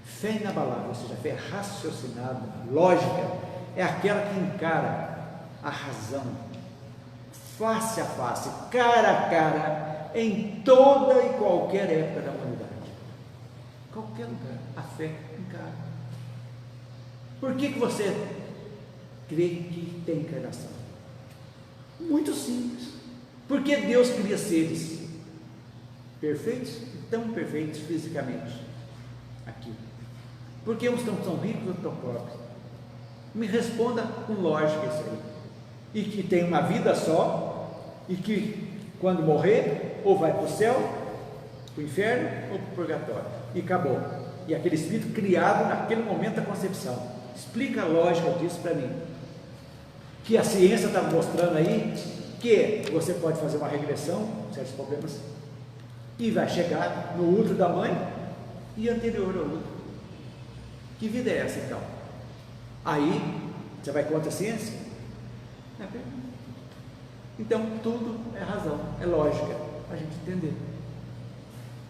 Fé inabalável, ou seja, fé raciocinada, lógica, é aquela que encara a razão face a face, cara a cara, em toda e qualquer época da humanidade. Qualquer lugar, a fé encara. Por que você crê que tem encarnação? Muito simples. Porque Deus cria seres perfeitos e tão perfeitos fisicamente aqui. Porque uns são ricos e outros tão pobres. Me responda com lógica isso aí. E que tem uma vida só, e que quando morrer, ou vai para o céu, para o inferno, ou para o purgatório, e acabou. E aquele espírito criado naquele momento da concepção. Explica a lógica disso para mim. Que a ciência está mostrando aí, que você pode fazer uma regressão, certos problemas, e vai chegar no útero da mãe, e anterior ao útero. Que vida é essa então? Aí, você vai contra a ciência? Então tudo é razão, é lógica, a gente entender.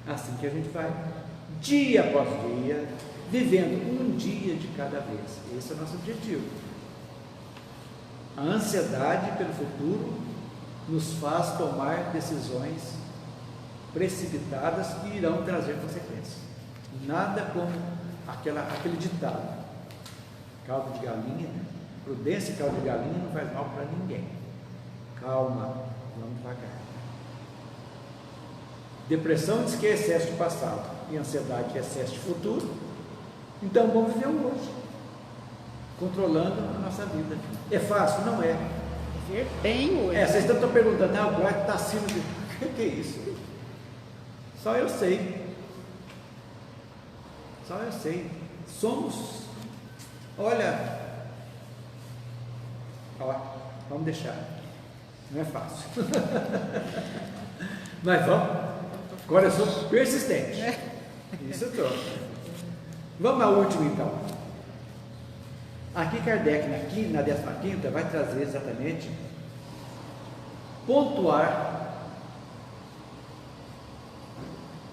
Assim que a gente vai, dia após dia, vivendo um dia de cada vez. Esse é o nosso objetivo. A ansiedade pelo futuro nos faz tomar decisões precipitadas que irão trazer consequências. Nada como aquele ditado, caldo de galinha, prudência e caldo de galinha não faz mal para ninguém. Calma, vamos devagar. Depressão diz que é excesso de passado, e ansiedade é excesso de futuro. Então vamos viver o hoje, controlando a nossa vida. É fácil? Não é. Viver bem hoje. Vocês estão perguntando, o Eduardo está acima de... O que é isso? Só eu sei. Só eu sei. Somos... Olha, vamos deixar. Não é fácil. Mas vamos. Agora eu sou persistente. Isso eu estou. Vamos ao último então. Aqui Kardec, na 15ª, vai trazer exatamente, pontuar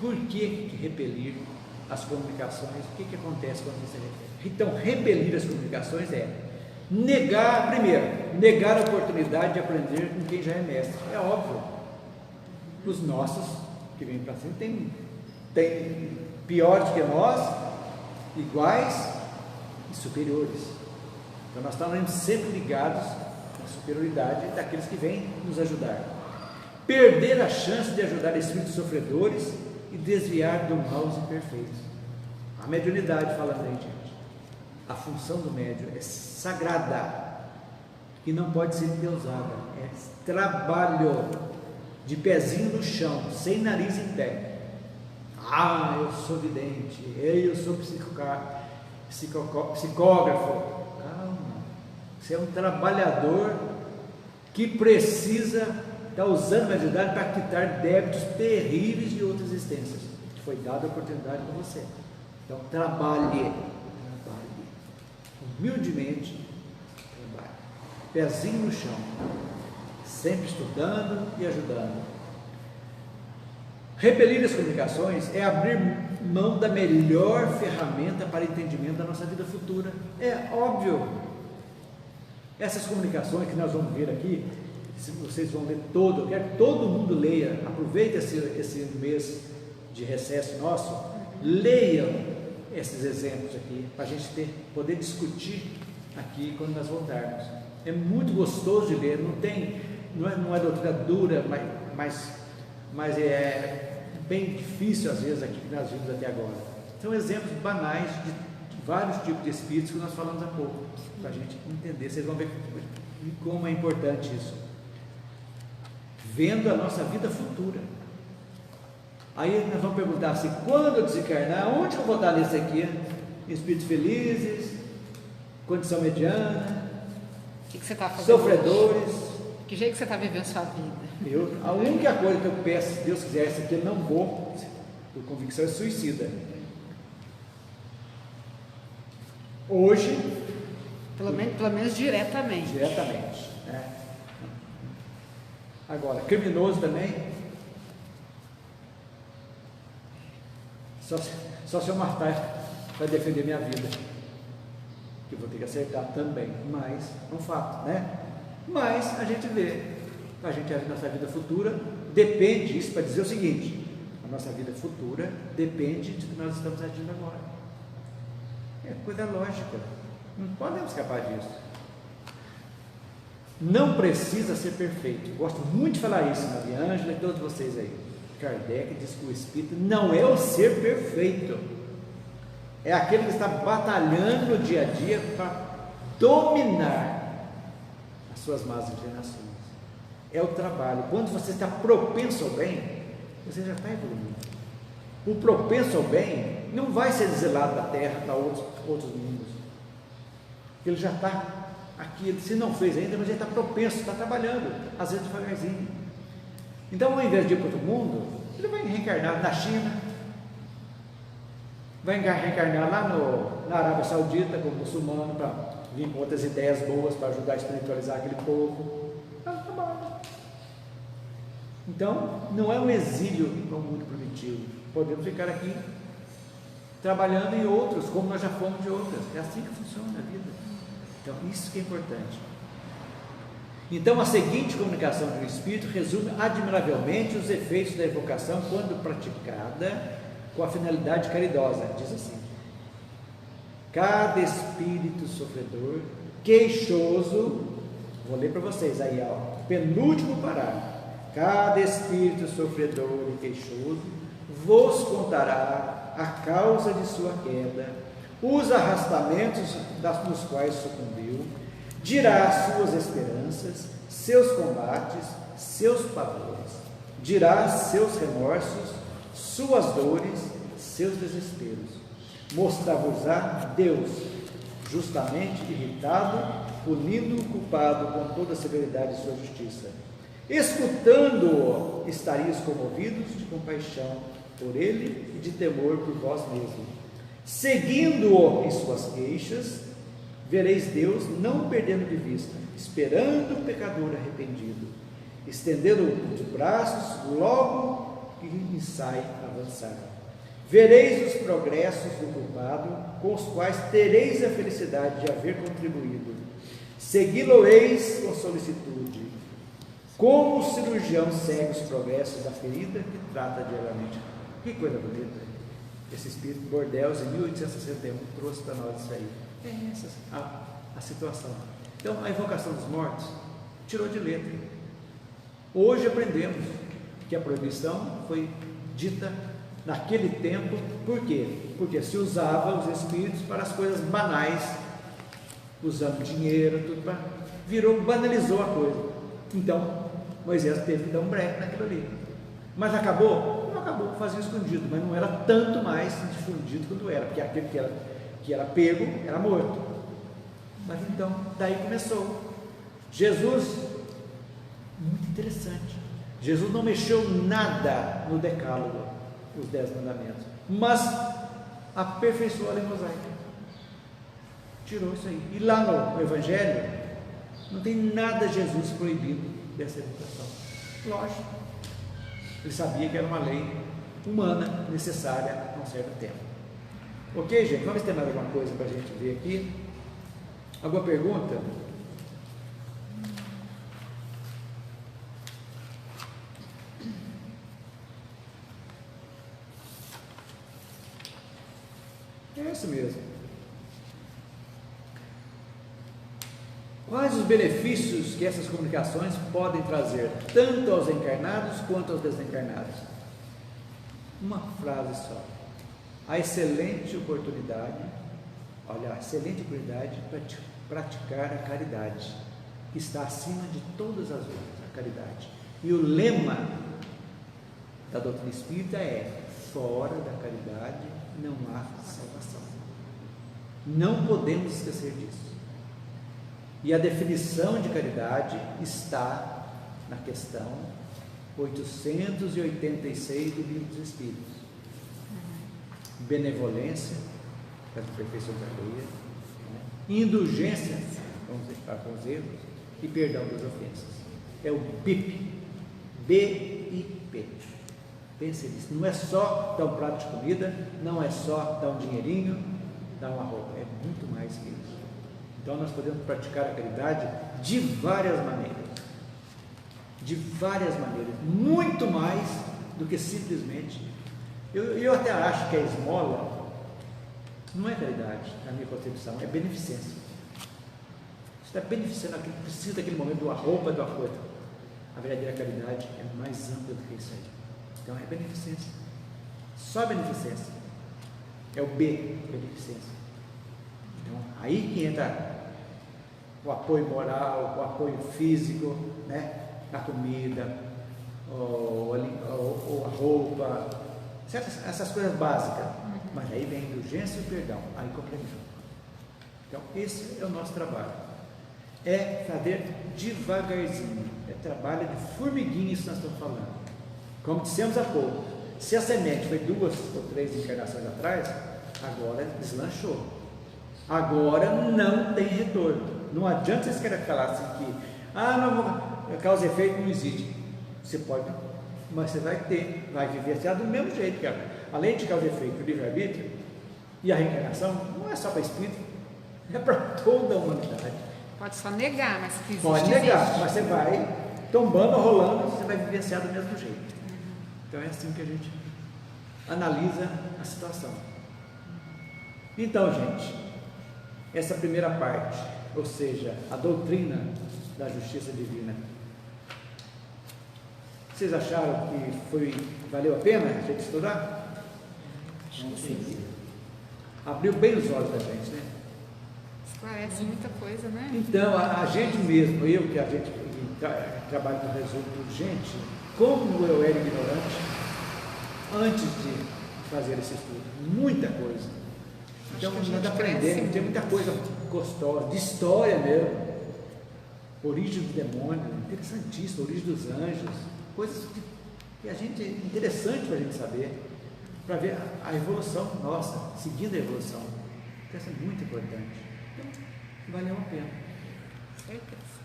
por que repelir as comunicações, o que acontece quando você repele. Então, repelir as comunicações é negar a oportunidade de aprender com quem já é mestre. É óbvio. Os nossos que vêm para cima tem piores que nós, iguais e superiores. Então nós estamos sempre ligados à superioridade daqueles que vêm nos ajudar. Perder a chance de ajudar espíritos sofredores e desviar do mal os imperfeitos. A mediunidade falando aí, gente. A função do médium é sagrada. que não pode ser endeusada. É trabalho de pezinho no chão, sem nariz em pé. Ah, eu sou vidente, eu sou psicógrafo. Calma, você é um trabalhador que precisa estar usando a mediunidade para quitar débitos terríveis de outras existências. Foi dada a oportunidade para você. Então trabalhe, humildemente, trabalhe, pezinho no chão, sempre estudando e ajudando. Repelir as comunicações é abrir mão da melhor ferramenta para entendimento da nossa vida futura. É óbvio. Essas comunicações que nós vamos ver aqui, se vocês vão ler todo, eu quero que todo mundo leia, aproveite esse mês de recesso nosso, leiam esses exemplos aqui, para a gente poder discutir aqui quando nós voltarmos. É muito gostoso de ler, não é doutrina dura, mas é bem difícil às vezes aqui que nós vimos até agora. São exemplos banais de vários tipos de espíritos que nós falamos há pouco, para a gente entender. Vocês vão ver como é importante isso. Vendo a nossa vida futura. Aí nós vamos perguntar assim: quando eu desencarnar, onde eu vou estar nesse aqui? Espíritos felizes, condição mediana, que você está fazendo sofredores. Hoje? Que jeito que você está vivendo sua vida? A única coisa que eu peço, se Deus quiser, esse aqui eu não vou, por convicção, é suicida. Hoje, pelo menos diretamente. Diretamente, né? Agora, criminoso também, só se eu matar para defender minha vida, que eu vou ter que acertar também, mas é um fato, né? Mas a gente vê, a nossa vida futura depende, isso para dizer o seguinte: a nossa vida futura depende de que nós estamos agindo agora. É coisa lógica, não podemos escapar disso. Não precisa ser perfeito. Gosto muito de falar isso, Maria Ângela e todos vocês aí. Kardec diz que o espírito não é o ser perfeito, é aquele que está batalhando no dia a dia para dominar as suas más inclinações. É o trabalho. Quando você está propenso ao bem, você já está evoluindo. O propenso ao bem não vai ser exilado da terra para outros mundos. Ele já está aqui, se não fez ainda, mas ele está propenso, está trabalhando, às vezes devagarzinho. Então, ao invés de ir para outro mundo, ele vai reencarnar na China, vai reencarnar lá na Arábia Saudita como muçulmano, para vir com outras ideias boas para ajudar a espiritualizar aquele povo. É um trabalho. Então, não é um exílio no mundo primitivo. Podemos ficar aqui trabalhando em outros, como nós já fomos de outras. É assim que funciona a vida. Então, isso que é importante. Então, a seguinte comunicação do Espírito resume admiravelmente os efeitos da evocação quando praticada com a finalidade caridosa. Diz assim: cada espírito sofredor, queixoso, vou ler para vocês aí, ó, penúltimo parágrafo. Cada espírito sofredor e queixoso vos contará a causa de sua queda, os arrastamentos nos quais sucumbiu, dirá suas esperanças, seus combates, seus pavores, dirá seus remorsos, suas dores, seus desesperos. Mostrar-vos-á Deus, justamente irritado, punindo o culpado com toda a severidade de sua justiça. Escutando-o, estarias comovidos de compaixão por ele e de temor por vós mesmos. Seguindo-o em suas queixas, vereis Deus não perdendo de vista, esperando o pecador arrependido, estendendo os braços logo que ensaie avançar. Vereis os progressos do culpado, com os quais tereis a felicidade de haver contribuído. Segui-lo-eis com solicitude, como o cirurgião segue os progressos da ferida que trata diariamente. Que coisa bonita! Esse espírito Bordeaux, em 1861, trouxe para nós isso aí. É essa a situação. Então, a invocação dos mortos tirou de letra. Hoje aprendemos que a proibição foi dita naquele tempo. Por quê? Porque se usava os espíritos para as coisas banais, usando dinheiro, tudo para banalizou a coisa. Então, Moisés teve que dar um break naquilo ali. Mas acabou? Não acabou, fazia escondido, mas não era tanto mais difundido quanto era, porque aquele que era pego era morto. Mas então, daí começou. Jesus, muito interessante, Jesus não mexeu nada no decálogo, os 10 mandamentos, mas aperfeiçoou a lei mosaica, tirou isso aí. E lá no Evangelho não tem nada Jesus proibido dessa educação. Lógico, ele sabia que era uma lei humana necessária a um certo tempo. Ok, gente? Vamos ter mais alguma coisa para a gente ver aqui? Alguma pergunta? É isso mesmo. Quais os benefícios que essas comunicações podem trazer, tanto aos encarnados quanto aos desencarnados? Uma frase só. A excelente oportunidade de praticar a caridade, que está acima de todas as outras, a caridade. E o lema da doutrina espírita é: fora da caridade não há salvação. Não podemos esquecer disso. E a definição de caridade está na questão 886 do Livro dos Espíritos. Benevolência para as perfeições alheias, indulgência para com os erros e perdão das ofensas. É o BIP, BIP. Pense nisso. Não é só dar um prato de comida, não é só dar um dinheirinho, dar uma roupa, é muito mais que isso. Então nós podemos praticar a caridade de várias maneiras, muito mais do que simplesmente. Eu até acho que a esmola não é caridade, na minha concepção, é beneficência. Você está beneficiando aquele que precisa daquele momento, de uma roupa, de uma coisa. A verdadeira caridade é mais ampla do que isso aí. Então é beneficência, só beneficência, é o B, beneficência. Então aí que entra o apoio moral, o apoio físico, né? A comida, ou a roupa, essas coisas básicas. Mas aí vem a indulgência e o perdão, aí complementa. Então esse é o nosso trabalho, é fazer devagarzinho, é trabalho de formiguinha, isso nós estamos falando. Como dissemos há pouco, se a semente foi 2 ou 3 encarnações atrás, agora deslanchou. Agora não tem retorno. Não adianta vocês querem falar assim que não, causa e efeito não existe. Você pode, mas você vai viver do mesmo jeito, cara. Além de causa e efeito, o livre-arbítrio e a reencarnação não é só para espírito, é para toda a humanidade. Pode só negar, mas que existe. Pode negar, mas você vai tombando, rolando, você vai vivenciar do mesmo jeito. Então é assim que a gente analisa a situação. Então, gente, essa primeira parte, ou seja, a doutrina da justiça divina, vocês acharam que valeu a pena a gente estudar? Sim. Abriu bem os olhos da gente, né? Esclarece muita coisa, né? Então, a gente mesmo, que a gente trabalha com resumo urgente, como eu era ignorante antes de fazer esse estudo, muita coisa. Então nós aprendemos, tem muita coisa gostosa, de história mesmo, origem do demônio, interessantíssimo, origem dos anjos, coisas que a gente, interessante para a gente saber, para ver a evolução nossa, seguindo a evolução. Então isso é muito importante. Então, valeu a pena. Certeza.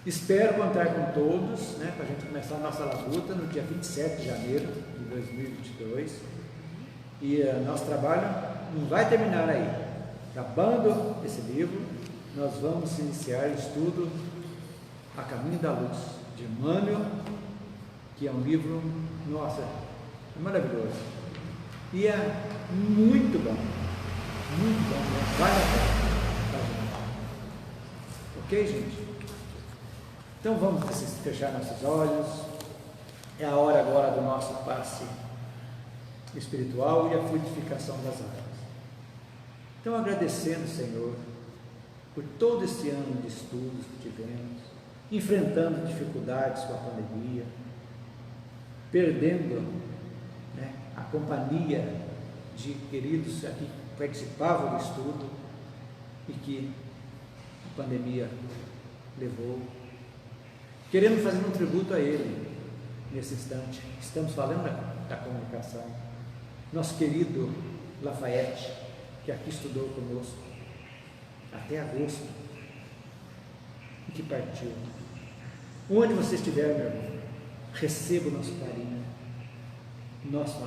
Espero contar com todos, né, para a gente começar a nossa labuta no dia 27 de janeiro de 2022. E nosso trabalho não vai terminar aí. Acabando esse livro, nós vamos iniciar o estudo A Caminho da Luz, de Emmanuel, que é um livro, nossa, é maravilhoso. E é muito bom, né? Vale a pena. Ok, gente? Então vamos fechar nossos olhos. É a hora agora do nosso passe espiritual e a frutificação das almas. Então, agradecendo, Senhor, por todo esse ano de estudos que tivemos, enfrentando dificuldades com a pandemia, perdendo, né, a companhia de queridos aqui que participavam do estudo e que a pandemia levou. Queremos fazer um tributo a ele nesse instante. Estamos falando da comunicação. Nosso querido Lafayette, que aqui estudou conosco até agosto e que partiu. Onde você estiver, meu irmão, receba o nosso carinho, nosso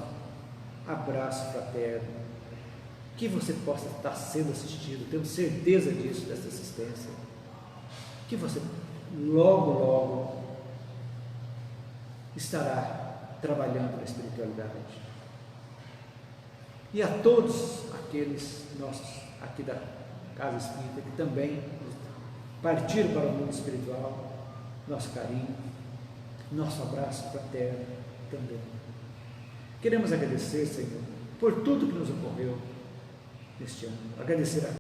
abraço fraterno, que você possa estar sendo assistido, temos certeza disso, dessa assistência, que você logo, logo estará trabalhando na espiritualidade. E a todos aqueles nossos aqui da Casa Espírita que também partiram para o mundo espiritual, nosso carinho, nosso abraço fraterno também. Queremos agradecer, Senhor, por tudo que nos ocorreu neste ano. Agradecer a